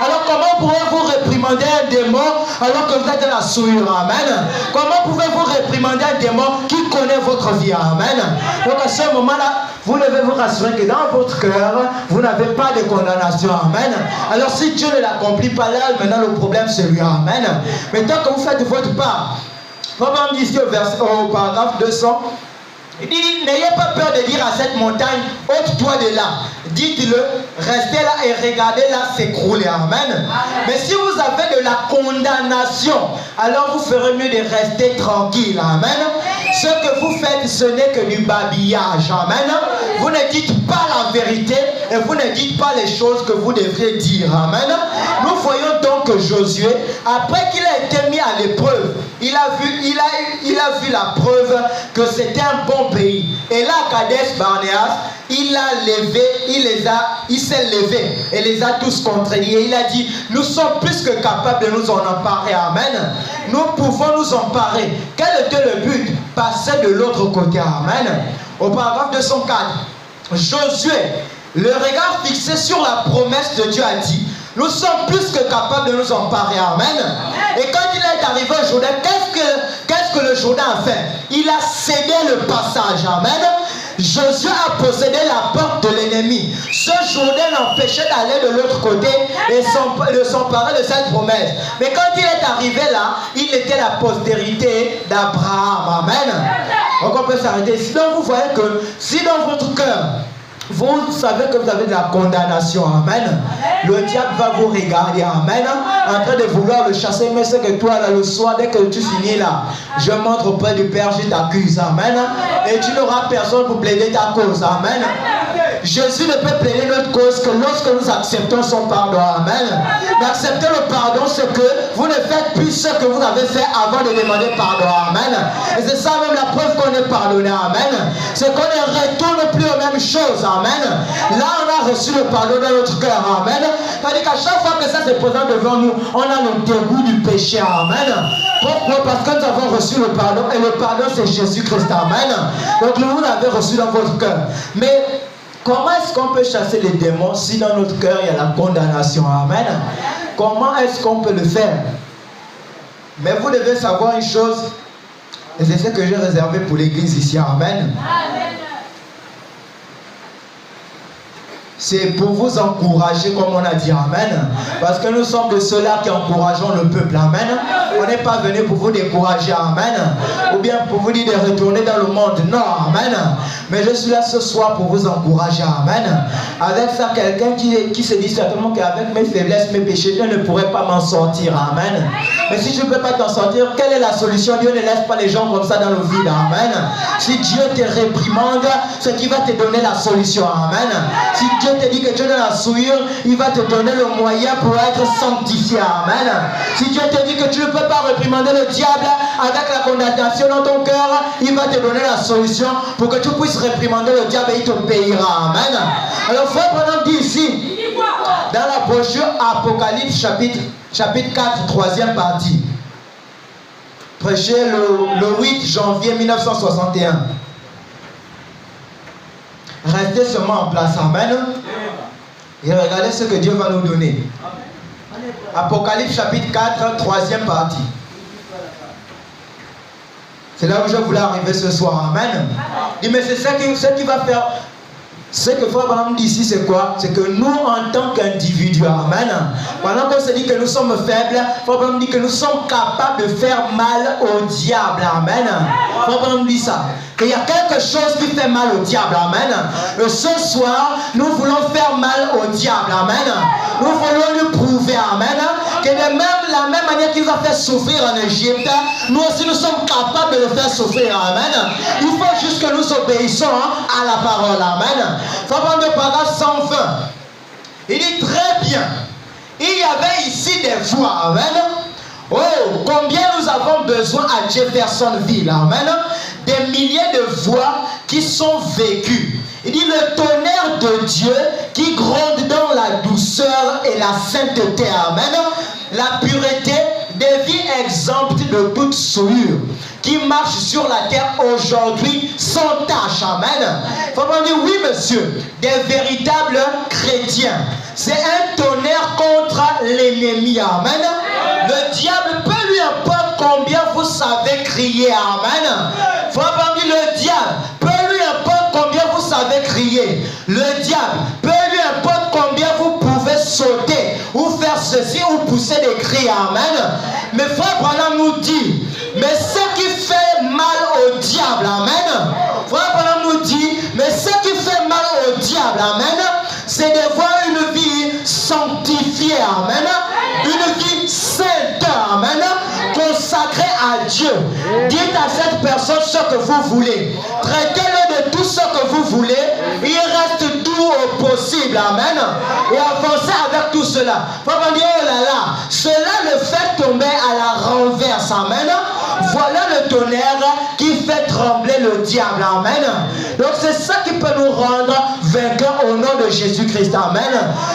Alors comment pourrez-vous réprimander un démon alors que vous êtes dans la souillure? Amen. Comment pouvez-vous réprimander un démon qui connaît votre vie? Amen. Donc à ce moment-là, vous devez vous rassurer que dans votre cœur, vous n'avez pas de condamnation. Amen. Alors si Dieu ne l'accomplit pas là, maintenant le problème c'est lui. Amen. Mais tant que vous faites de votre part, Papa me dit ici au paragraphe 200, il dit, n'ayez pas peur de dire à cette montagne, ôte-toi de là. Dites-le, restez là et regardez-la s'écrouler. Amen. Mais si vous avez de la condamnation, alors vous ferez mieux de rester tranquille. Amen. Ce que vous faites, ce n'est que du babillage. Amen. Vous ne dites pas la vérité et vous ne dites pas les choses que vous devriez dire. Amen. Nous voyons donc que Josué, après qu'il a été mis à l'épreuve, il a vu la preuve que c'était un bon pays. Et là, Kadesh Barnéas, il s'est levé et les a tous contredits. Et il a dit, nous sommes plus que capables de nous en emparer. Amen. Nous pouvons nous emparer. Quel était le but? Passer de l'autre côté. Amen. Au paragraphe 204, Josué, le regard fixé sur la promesse de Dieu, a dit, nous sommes plus que capables de nous emparer. Amen. Et quand il est arrivé au Jourdain, qu'est-ce que le Jourdain a fait? Il a cédé le passage. Amen. Josué a possédé la porte de l'ennemi. Ce Jourdain l'empêchait d'aller de l'autre côté et de s'emparer de cette promesse. Mais quand il est arrivé là, il était la postérité d'Abraham. Amen. Donc on peut s'arrêter ici. Donc vous voyez que si dans votre cœur, vous savez que vous avez de la condamnation, amen, le diable va vous regarder, amen, en train de vouloir le chasser. Mais c'est que toi là, le soir, dès que tu finis là, je montre auprès du Père, je t'accuse, amen, et tu n'auras personne pour plaider ta cause, amen. Jésus ne peut plaider notre cause que lorsque nous acceptons son pardon, amen. D'accepter le pardon, c'est que vous ne faites plus ce que vous avez fait avant de demander pardon, amen. Et c'est ça même la preuve qu'on est pardonné, amen. C'est qu'on ne retourne plus aux mêmes choses, amen. Là, on a reçu le pardon dans notre cœur, amen. C'est-à-dire qu'à chaque fois que ça se présente devant nous, on a le dégoût du péché, amen. Pourquoi? Parce que nous avons reçu le pardon, et le pardon c'est Jésus-Christ, amen. Donc vous l'avez reçu dans votre cœur. Mais comment est-ce qu'on peut chasser les démons si dans notre cœur il y a la condamnation? Amen. Comment est-ce qu'on peut le faire? Mais vous devez savoir une chose, et c'est ce que j'ai réservé pour l'église ici. Amen. C'est pour vous encourager, comme on a dit, amen. Parce que nous sommes de ceux-là qui encourageons le peuple, amen. On n'est pas venu pour vous décourager, amen. Ou bien pour vous dire de retourner dans le monde, non, amen. Mais je suis là ce soir pour vous encourager, amen. Avec ça, quelqu'un qui se dit certainement qu'avec mes faiblesses, mes péchés, je ne pourrais pas m'en sortir, amen. Mais si je ne peux pas t'en sortir, quelle est la solution? Dieu ne laisse pas les gens comme ça dans le vide, amen. Si Dieu te réprimande, c'est qu'il va te donner la solution, amen. Si Dieu te dit que tu es dans la souillure, il va te donner le moyen pour être sanctifié, amen. Si Dieu te dit que tu ne peux pas réprimander le diable avec la condamnation dans ton cœur, il va te donner la solution pour que tu puisses réprimander le diable et il te payera, amen. Alors frère Branham dit ici, dans la brochure Apocalypse chapitre 4, 3e partie, prêché le 8 janvier 1961. Restez seulement en place, amen. Et regardez ce que Dieu va nous donner. Apocalypse chapitre 4, 3e partie. C'est là où je voulais arriver ce soir, amen. Il dit, mais c'est ce qui va faire. Ce que Frère Branham dit ici, c'est quoi? C'est que nous, en tant qu'individus, amen, pendant qu'on se dit que nous sommes faibles, Frère Branham dit que nous sommes capables de faire mal au diable, amen. Frère Branham dit ça, qu'il y a quelque chose qui fait mal au diable, amen. Et ce soir, nous voulons faire mal au diable, amen. Nous voulons lui prouver, amen, que de la même manière qu'il nous a fait souffrir en Égypte, nous aussi nous sommes capables de le faire souffrir, amen. Il faut juste que nous obéissons à la parole, amen. Frère de paragraphe 120, il dit très bien, il y avait ici des voix, amen. Oh, combien nous avons besoin à Jeffersonville, amen, des milliers de voix qui sont vécues. Il dit le tonnerre de Dieu qui gronde dans la douceur et la sainteté, amen, la pureté, des vies exemptes de toute souillure, qui marchent sur la terre aujourd'hui sans tâche. Amen. Faut pas dire oui, monsieur, des véritables chrétiens. C'est un tonnerre contre l'ennemi. Amen. Le diable, peu lui importe combien vous savez crier. Amen. Faut pas dire le diable, peu lui importe combien vous savez crier. Le diable, peu lui importe combien vous pouvez sauter ou faire ceci ou pousser des cris. Amen. Mais Frère Branham nous dit, mais ce qui fait mal au diable, amen. Frère Branham nous dit, mais ce qui fait mal au diable, amen, c'est de voir une vie sanctifiée, amen, une vie sainte, amen, consacrée à Dieu. Dites à cette personne ce que vous voulez, traitez-le de tout ce que vous voulez, il reste tout au possible, amen, et avancez avec tout cela. Frère Branham dit, oh là là, cela le fait tomber à la renverse, amen. Voilà le tonnerre qui fait trembler le diable. Amen. Donc c'est ça qui peut nous rendre vainqueurs au nom de Jésus-Christ. Amen.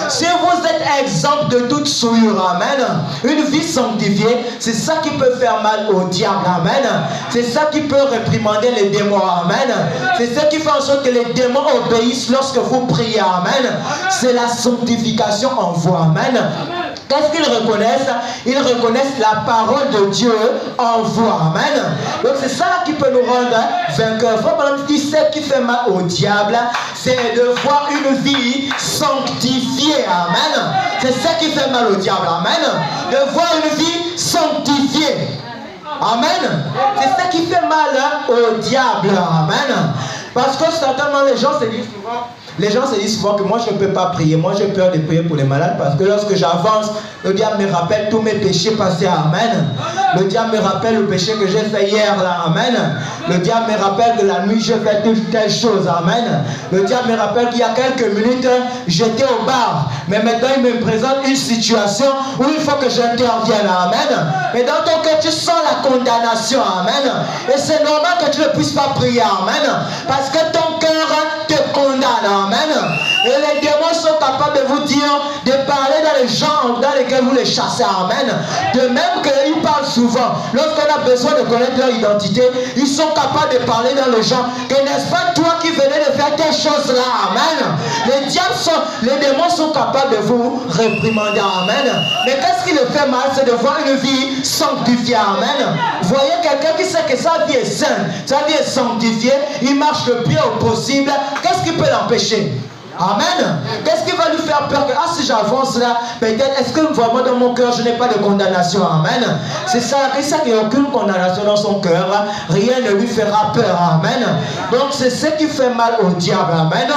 Si vous êtes exempt de toute souillure, amen, une vie sanctifiée, c'est ça qui peut faire mal au diable. Amen. C'est ça qui peut réprimander les démons. Amen. C'est ça qui fait en sorte que les démons obéissent lorsque vous priez. Amen. C'est la sanctification en vous. Amen. Qu'est-ce qu'ils reconnaissent? Ils reconnaissent la parole de Dieu en vous. Amen. Donc c'est ça qui peut nous rendre vainqueurs. Ce qui fait mal au diable, c'est de voir une vie sanctifiée. Amen. C'est ça qui fait mal au diable. Amen. De voir une vie sanctifiée. Amen. C'est ça qui fait mal au diable. Amen. Parce que certainement les gens se disent souvent que moi je ne peux pas prier. Moi j'ai peur de prier pour les malades parce que lorsque j'avance, le diable me rappelle tous mes péchés passés. Amen. Le diable me rappelle le péché que j'ai fait hier là. Amen. Le diable me rappelle que la nuit j'ai fait telle chose. Amen. Le diable me rappelle qu'il y a quelques minutes j'étais au bar. Mais maintenant il me présente une situation où il faut que j'intervienne. Amen. Et dans ton cœur tu sens la condamnation. Amen. Et c'est normal que tu ne puisses pas prier. Amen. Parce que ton cœur te condamne. Amen. Et les démons sont capables de vous dire, de parler dans les gens dans lesquels vous les chassez. Amen. De même qu'ils parlent souvent. Lorsqu'on a besoin de connaître leur identité, ils sont capables de parler dans les gens. Que n'est-ce pas toi qui venais de faire telle chose là? Amen. Les démons sont capables de vous réprimander. Amen. Mais qu'est-ce qui le fait mal? C'est de voir une vie sanctifiée. Amen. Voyez quelqu'un qui sait que sa vie est sainte, sa vie est sanctifiée, il marche le plus au possible. Qu'est-ce qui peut l'empêcher? Amen. Qu'est-ce qui va lui faire peur que, si j'avance là, peut-être, est-ce que vraiment dans mon cœur, je n'ai pas de condamnation? Amen. C'est ça, qu'il n'y a aucune condamnation dans son cœur. Rien ne lui fera peur. Amen. Donc, c'est ce qui fait mal au diable. Amen.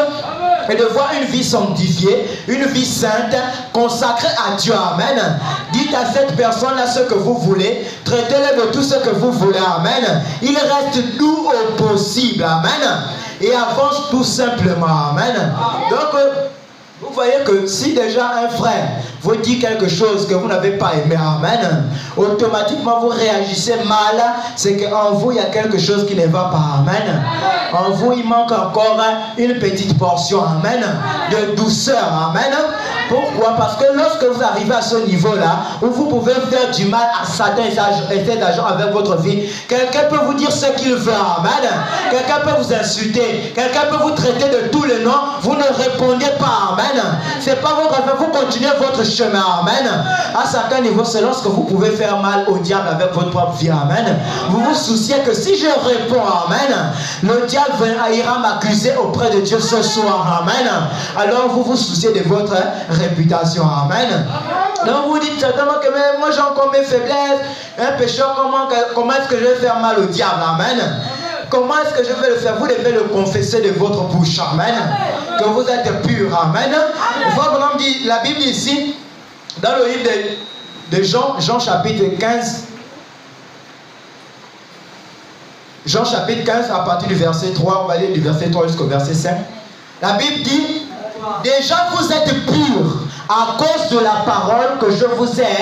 Et de voir une vie sanctifiée, une vie sainte, consacrée à Dieu. Amen. Dites à cette personne-là ce que vous voulez. Traitez-le de tout ce que vous voulez. Amen. Il reste tout au possible. Amen. Et avance tout simplement. Amen. Donc, vous voyez que si déjà un frère vous dit quelque chose que vous n'avez pas aimé, amen, automatiquement vous réagissez mal, c'est qu'en vous il y a quelque chose qui ne va pas, amen. En vous il manque encore une petite portion, amen, de douceur, amen. Pourquoi? Parce que lorsque vous arrivez à ce niveau-là, où vous pouvez faire du mal à Satan et ses agents avec votre vie, quelqu'un peut vous dire ce qu'il veut, amen. Quelqu'un peut vous insulter, quelqu'un peut vous traiter de tous les noms, vous ne répondez pas, amen. C'est pas votre affaire, vous continuez votre chemin, amen. À certains niveaux, c'est lorsque vous pouvez faire mal au diable avec votre propre vie, amen. Vous vous souciez que si je réponds, amen, le diable ira m'accuser auprès de Dieu ce soir, amen. Alors vous vous souciez de votre réputation, amen. Donc vous dites certainement que mais moi j'ai encore mes faiblesses, un pécheur, comment est-ce que je vais faire mal au diable, amen. Comment est-ce que je vais le faire? Vous devez le confesser de votre bouche, amen, que vous êtes pur, amen. La Bible dit ici, dans le livre de Jean chapitre 15, Jean chapitre 15, à partir du verset 3, on va lire du verset 3 jusqu'au verset 5. La Bible dit, déjà vous êtes purs à cause de la parole que je vous ai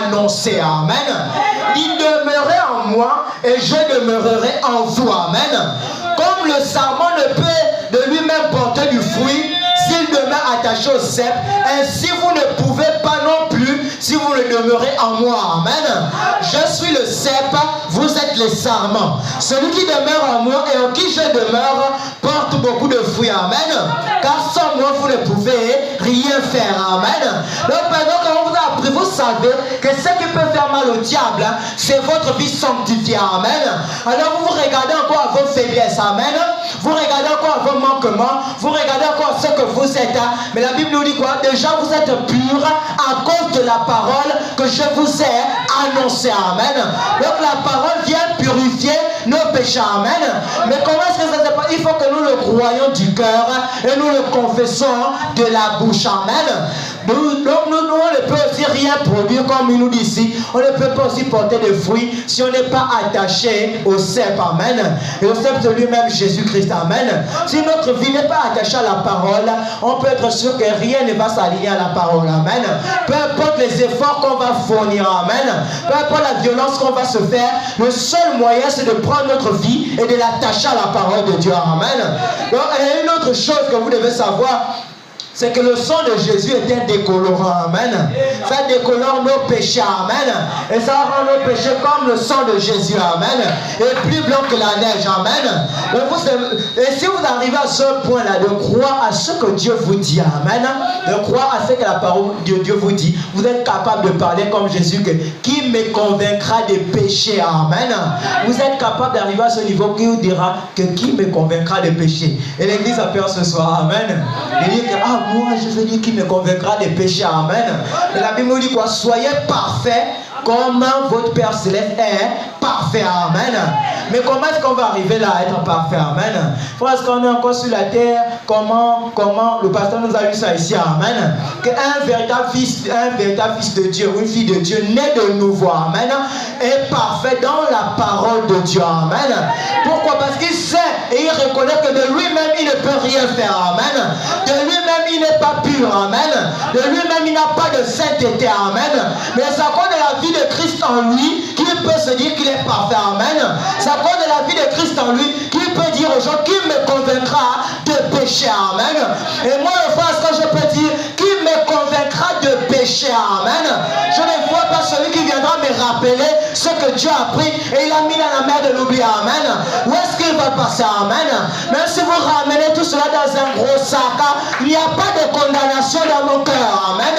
annoncée, amen. Il demeurait en moi et je demeurerai en vous, amen. Comme le sarment ne peut de lui-même porter du fruit s'il demeure attaché au cep, ainsi vous ne pouvez pas non plus si vous le demeurez en moi. Amen. Je suis le cep, vous êtes les sarments. Celui qui demeure en moi et en qui je demeure porte beaucoup de fruits. Amen. Car sans moi, vous ne pouvez rien faire. Amen. Donc maintenant, quand on vous a appris, vous savez que ce qui peut faire mal au diable, c'est votre vie sanctifiée. Amen. Alors vous regardez encore à vos faiblesses. Amen. Vous regardez encore à vos manquements. Vous regardez encore à ce que vous êtes. Mais la Bible nous dit quoi? Déjà, vous êtes purs à cause de la parole que je vous ai annoncée. Amen. Donc la parole vient purifier nos péchés. Amen. Mais comment est-ce que ça se passe? Il faut que nous le croyons du cœur et nous le confessons de la bouche. Amen. Donc nous, on ne peut aussi rien produire comme il nous dit ici. On ne peut pas aussi porter de fruits si on n'est pas attaché au cep. Amen. Et au cep de lui-même, Jésus-Christ. Amen. Si notre vie n'est pas attachée à la parole, on peut être sûr que rien ne va s'aligner à la parole. Amen. Peu importe les efforts qu'on va fournir. Amen. Peu importe la violence qu'on va se faire, le seul moyen c'est de prendre notre vie et de l'attacher à la parole de Dieu. Amen. Donc, il y a une autre chose que vous devez savoir. C'est que le sang de Jésus est un décolorant. Amen. Ça décolore nos péchés. Amen. Et ça rend nos péchés comme le sang de Jésus. Amen. Et plus blanc que la neige. Amen. Et si vous arrivez à ce point-là, de croire à ce que Dieu vous dit. Amen. De croire à ce que la parole de Dieu vous dit. Vous êtes capable de parler comme Jésus. Qui me convaincra des péchés. Amen. Vous êtes capable d'arriver à ce niveau qui vous dira que qui me convaincra des péchés. Et l'église a peur ce soir. Amen. Il dit que moi je veux dire qui me convaincra des péchés. Amen. Et la Bible nous dit quoi? Soyez parfaits comme votre Père Céleste est parfait. Amen. Mais comment est-ce qu'on va arriver là à être parfait? Amen. Parce qu'on est encore sur la terre. Comment le pasteur nous a lu ça ici? Amen. Qu'un véritable fils de Dieu ou une fille de Dieu né de nouveau. Amen. Est parfait dans la parole de Dieu. Amen. Pourquoi? Parce qu'il sait et il reconnaît que de lui-même il ne peut rien faire. Amen. De lui-même il n'est pas pur. Amen. De lui-même il n'a pas de sainteté. Amen. Mais c'est à cause de la vie de Christ en lui qu'il peut se dire qu'il est parfait. Amen. C'est à cause de la vie de Christ en lui qu'il peut dire aux gens qui me convaincra de péché. Amen. Et moi le frère, ce que je peux dire, qui me convaincra de péché. Amen. Je ne vois pas celui qui viendra me rappeler ce que Dieu a pris et il a mis dans la mer de l'oubli. Amen. Où est-ce qu'il va passer? Amen. Même si vous ramenez tout cela dans un gros sac, il n'y a pas de condamnation dans mon cœur. Amen.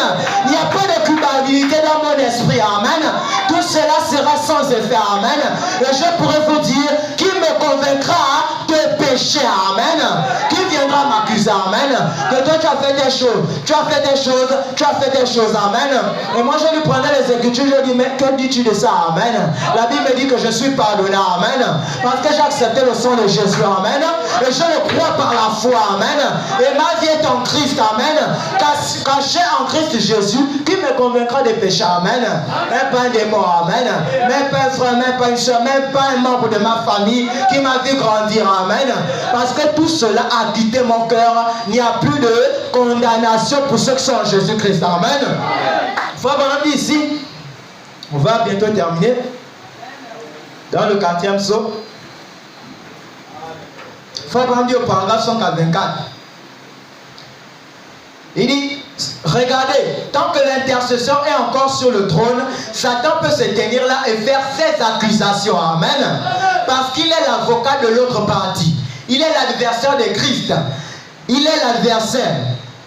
Il n'y a pas de culpabilité dans mon esprit. Amen. Tout cela sera sans effet. Amen. Et je pourrais vous dire qui me convaincra de péché. Amen. Qui viendra m'accuser? Amen. Que toi tu as fait des choses. Tu as fait des choses. Tu as fait des choses. Amen. Et moi je lui prenais les Écritures. Je lui dis, mais que dis-tu de ça? Amen. La Bible me dit que je suis pardonné. Amen. Parce que j'ai accepté le sang de Jésus. Amen. Et je le crois par la foi. Amen. Et ma vie est en Christ. Amen. Caché en Christ Jésus. Qui me convaincra des péchés? Amen. Même pas un démon. Amen. Même pas un frère, même pas une soeur, même pas un membre de ma famille qui m'a vu grandir. Amen. Parce que tout cela a quitté mon cœur. Il n'y a plus de condamnation pour ceux qui sont en Jésus-Christ. Amen. Frère Branham dit ici, on va bientôt terminer. Dans le 4e psaume. Frère Branham dit au paragraphe 124. Il dit, regardez, tant que l'intercesseur est encore sur le trône, Satan peut se tenir là et faire ses accusations. Amen. Parce qu'il est l'avocat de l'autre partie. Il est l'adversaire de Christ. Il est l'adversaire.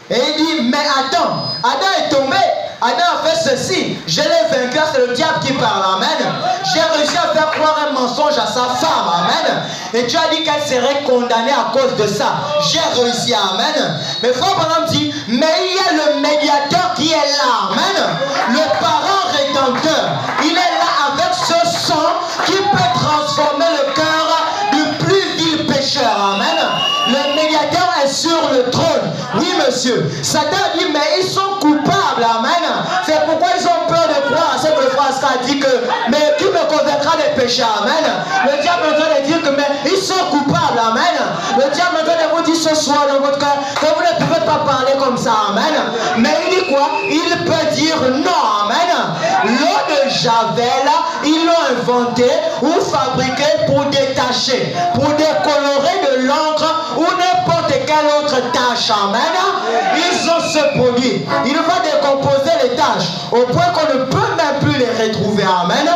Et il dit, mais attends, Adam est tombé. Adam a fait ceci. Je l'ai vaincu, c'est le diable qui parle. Amen. J'ai réussi à faire croire un mensonge à sa femme. Amen. Et tu as dit qu'elle serait condamnée à cause de ça. J'ai réussi. Amen. Mais Frère Branham dit, mais il y a le médiateur qui est là. Amen. Le parent rédempteur. Il est là avec ce sang qui peut transformer le cœur du plus vil pécheur. Amen. Le médiateur est sur le trône. Oui, monsieur. Satan dit, mais ils sont coupables. Amen. C'est pourquoi ils ont peur de croire à ce que le frère Aska a dit que, mais qui me convaincra des péchés? Amen. Le diable est en train de dire que, mais ils sont coupables. Amen. Le diable est en train de vous dire ce soir dans votre cœur que vous ne pouvez pas parler comme ça. Amen. Mais il dit quoi? Il peut dire non. Amen. L'eau de Javel, ils l'ont inventé ou fabriqué pour détacher, pour décolorer de l'encre ou n'importe quel quelle autre tâche, amen. Ils ont ce produit. Il va décomposer les tâches au point qu'on ne peut même plus les retrouver, amen.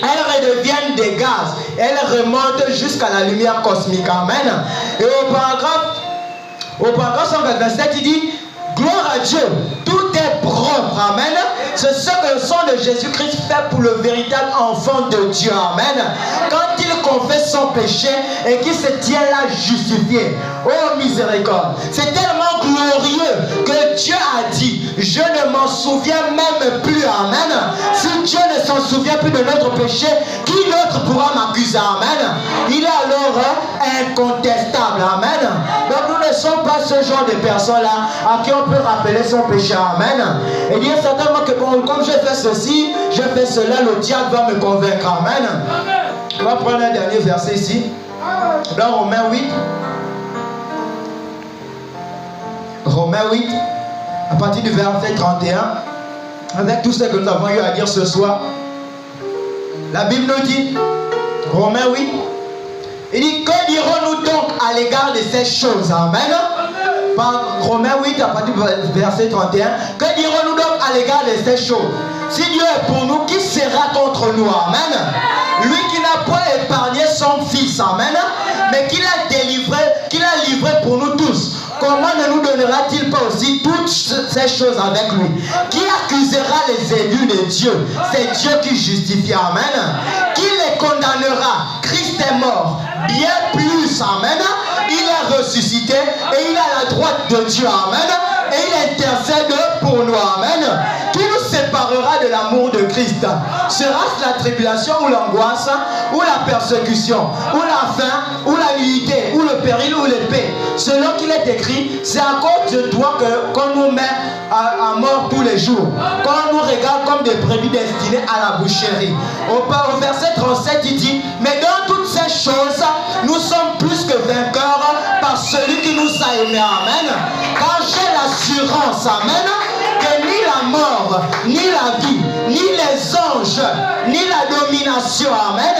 Elles redeviennent des gaz. Elles remontent jusqu'à la lumière cosmique, amen. Et au paragraphe 127, il dit, gloire à Dieu, tout est propre, amen. C'est ce que le sang de Jésus-Christ fait pour le véritable enfant de Dieu, amen. Quand il confesse son péché et qu'il se tient là justifié, oh miséricorde, c'est tellement glorieux que Dieu a dit, je ne m'en souviens même plus, amen. Si Dieu ne s'en souvient plus de notre péché, qui d'autre pourra m'accuser, amen. Il est alors incontestable, amen. Donc nous ne sommes pas ce genre de personnes-là à qui on peut rappeler son péché, amen. Et dire certainement que bon, comme j'ai fait ceci, j'ai fait cela, le diable va me convaincre, amen. On va prendre un dernier verset ici, dans Romains 8. Romains 8, à partir du verset 31, avec tout ce que nous avons eu à dire ce soir. La Bible nous dit, Romains 8, il dit, que dirons-nous donc à l'égard de ces choses, amen. Par Romains 8, à partir du verset 31, que dirons-nous donc à l'égard de ces choses? Si Dieu est pour nous, qui sera contre nous, amen. Lui qui n'a pas épargné son fils, amen, mais qui l'a délivré, qui l'a livré pour nous tous. Comment ne nous donnera-t-il pas aussi toutes ces choses avec lui? Qui accusera les élus de Dieu? C'est Dieu qui justifie, amen. Qui les condamnera? Christ est mort, bien plus, amen. Il est ressuscité et il est à la droite de Dieu, amen. Et il intercède pour nous, amen. Qui nous séparera de l'amour de Christ? Sera-ce la tribulation ou l'angoisse, ou la persécution, ou la faim, ou la nudité, ou le péril, ou l'épée? Selon qu'il est écrit, c'est à cause de toi qu'on nous met à mort tous les jours, qu'on nous regarde comme des brebis destinées à la boucherie. Au verset 37, il dit, mais dans toutes ces choses, nous sommes plus que vainqueurs par celui qui nous a aimés, amen. Car j'ai l'assurance, amen, que ni la mort, ni la vie, ni les anges, ni la domination, amen,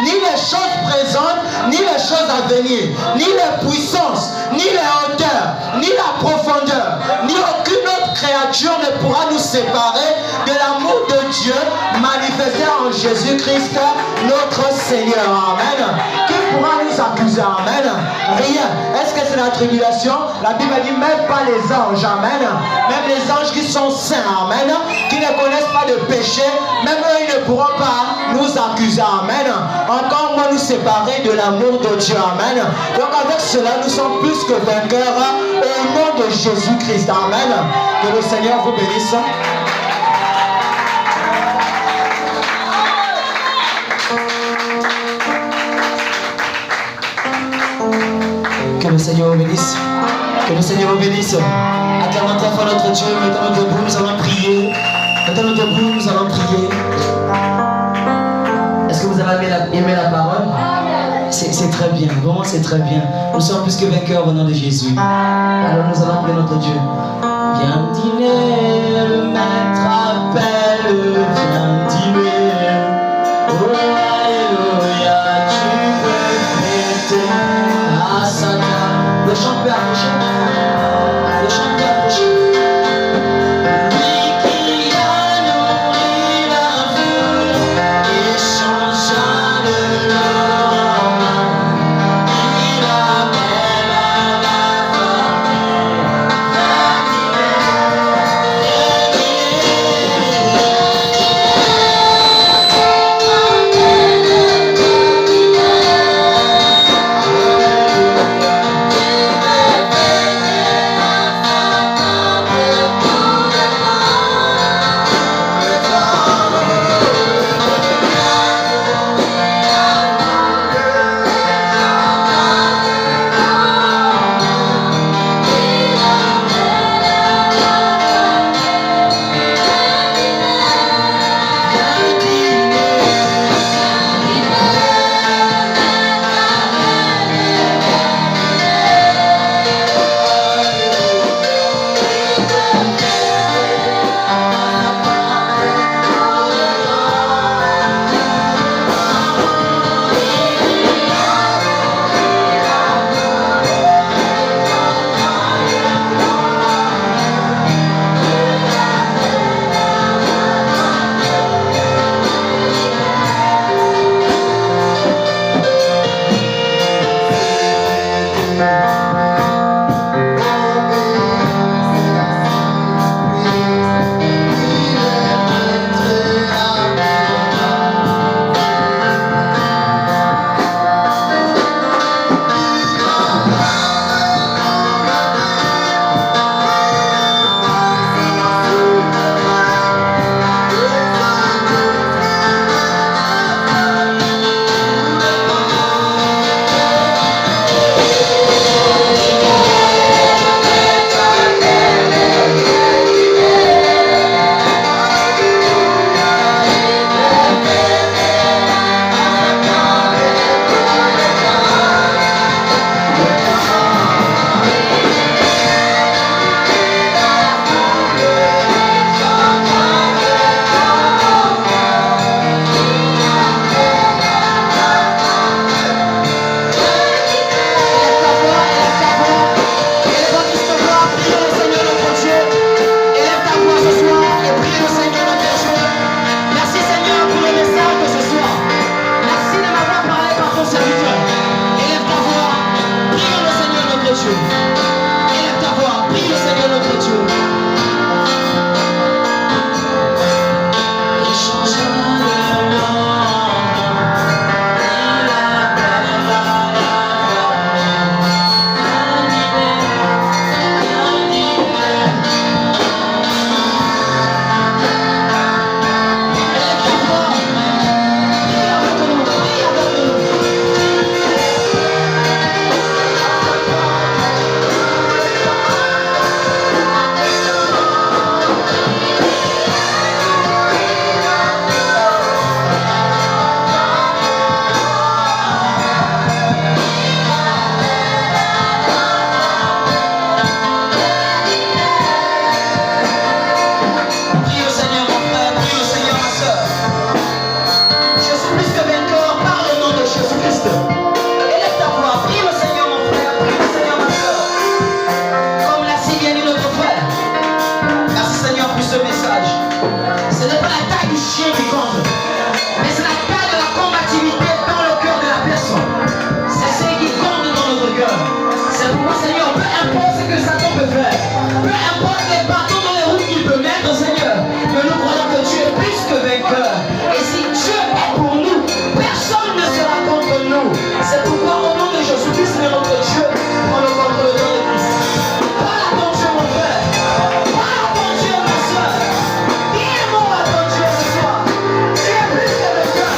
ni les choses présentes, ni les choses à venir, ni les puissances, ni les hauteurs, ni la profondeur, ni aucune autre créature ne pourra nous séparer de l'amour de Dieu manifesté en Jésus-Christ, notre Seigneur, amen. Qui pourra nous accuser, amen? Rien. Est-ce que c'est la tribulation? La Bible dit même pas les anges, amen. Même les anges qui sont saints, amen, qui ne connaissent pas de péché, même eux ils ne pourront pas nous accuser, amen. Encore moins nous séparer de l'amour de Dieu, amen. Donc avec cela nous sommes plus que vainqueurs au nom de Jésus-Christ, amen. Que le Seigneur vous bénisse. Que le Seigneur vous bénisse. Que le Seigneur vous bénisse. Acclamons très fort notre Dieu. Mettons-nous debout, nous allons prier. Mettons-nous debout, nous allons prier. Est-ce que vous avez aimé la parole? C'est très bien, vraiment c'est très bien. Nous sommes plus que vainqueurs au nom de Jésus. Alors nous allons prier notre Dieu. Viens dîner, le maître appelle. Viens dîner. Oh alléluia, tu peux fêter à Satan. Le chant peut approcher. Le chant peut approcher. chien qui compte. Mais ce n'est pas de la combativité dans le cœur de la personne. C'est ce qui compte dans notre cœur. C'est pourquoi, Seigneur, peu importe ce que Satan peut faire, peu importe les bâtons dans les roues qu'il peut mettre, Seigneur, mais nous croyons que tu es plus que vainqueur. Et si Dieu est pour nous, personne ne sera contre nous. C'est pourquoi, au nom de Jésus-Christ, notre Dieu, prends le contrôle dans l'Église. Parle à ton Dieu, mon frère. Parle à ton Dieu, ma soeur. Dis un mot à ton Dieu ce soir. Tu es plus que vainqueur.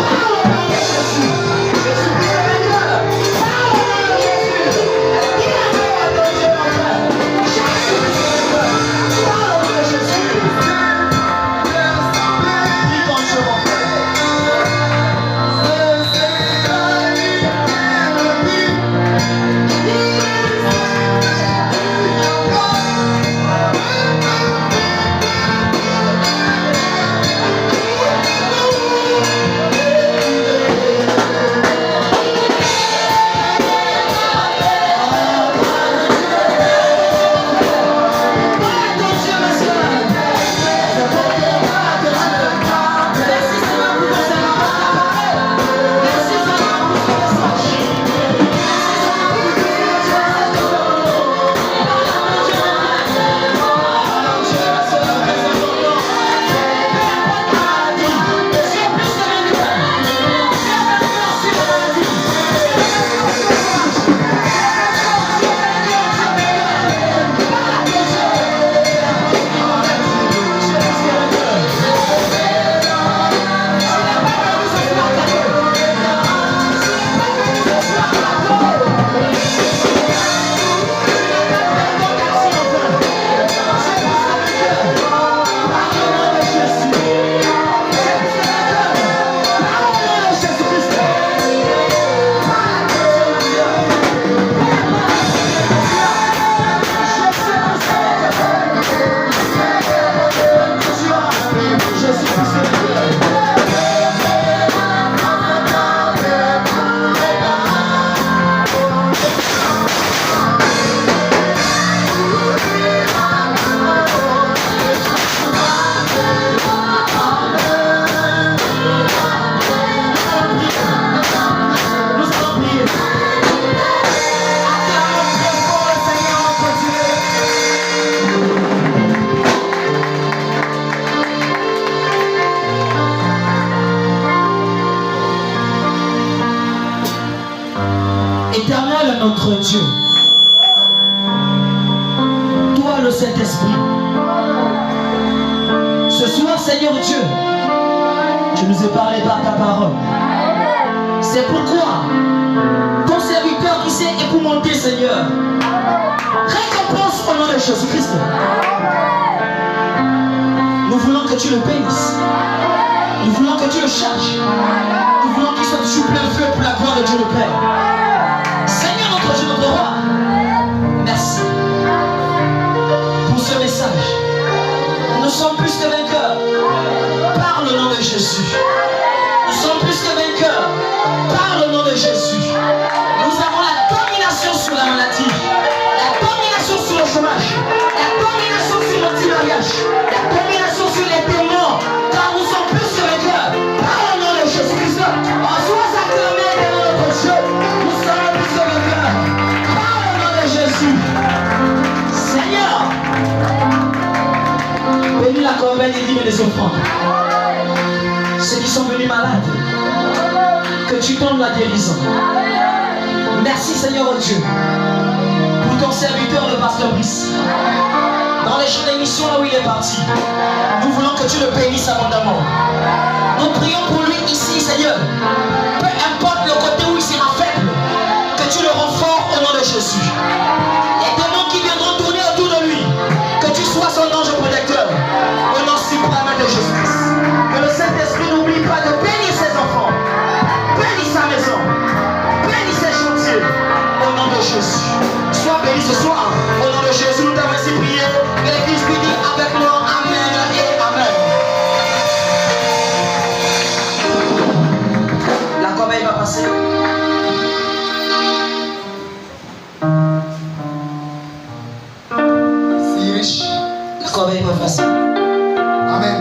Parle au nom de Jésus. Je suis plus que vainqueur. Parle au nom de Jésus. Dis un mot à ton Dieu, mon frère. Je suis plus que vainqueur. Parle au nom de Jésus. Dis ton Dieu, mon frère. Éternel notre Dieu, toi le Saint-Esprit, ce soir Seigneur Dieu, tu nous as parlé par ta parole. C'est pourquoi ton serviteur qui s'est époumonté, Seigneur, récompense au nom de Jésus-Christ. Nous voulons que tu le bénisses. Nous voulons que tu le charges. Nous voulons qu'il soit toujours plein feu pour la gloire de Dieu le Père. Seigneur notre Dieu, notre roi, merci pour ce message. Nous sommes plus que vainqueurs par le nom de Jésus. Nous sommes plus que vainqueurs par le nom de Jésus. Nous avons la domination sur la maladie, la domination sur le chômage, la domination sur le petit mariage, la domination sur les démons, car nous sommes plus que vainqueurs par le nom de Jésus-Christ. En sois acclamé devant notre Dieu. Nous sommes plus que vainqueurs par le nom de Jésus. Seigneur, bénis la corbeille des dîmes et des offrandes. Ceux qui sont venus malades, que tu donnes la guérison. Merci Seigneur Dieu pour ton serviteur le pasteur Brice. Dans les champs d'émission là où il est parti, nous voulons que tu le bénisses abondamment. Nous prions pour lui ici Seigneur. Peu importe le côté où il sera faible, que tu le renforces au nom de Jésus. Les démons qui viendront tourner autour de lui, que tu sois son ange protecteur au nom suprême de Jésus-Christ. Que le Saint-Esprit n'oublie pas de bénir ses enfants, bénis sa maison, bénis ses chantiers au nom de Jésus. Sois béni ce soir au nom de Jésus. Nous t'avons ainsi prié. Que l'Église puisse dire avec nous Amen et Amen. La corbeille va passer. La corbeille va passer. Amen.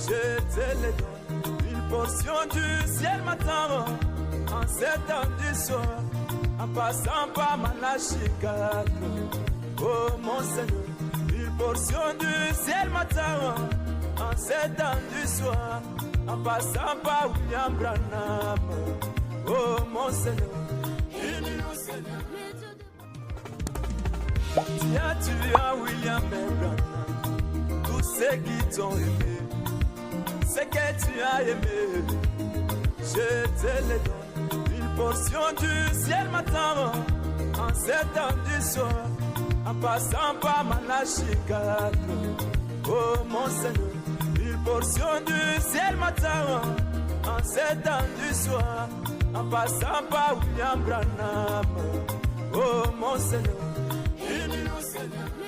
je te les donne. Une portion du ciel m'attend en cet temps du soir, en passant par Malachika. Oh mon Seigneur, une portion du ciel m'attend en cet temps du soir, en passant par William Branham. Oh mon Seigneur, tu as tué à William Branham, tous ceux qui t'ont aimé, ce que tu as aimé, je te le donne. Une portion du ciel m'attend en cet temps du soir, en passant par Malachika. Oh mon Seigneur, une portion du ciel m'attend en cet temps du soir, en passant par William Branham. Oh mon Seigneur, il nous Seigneur.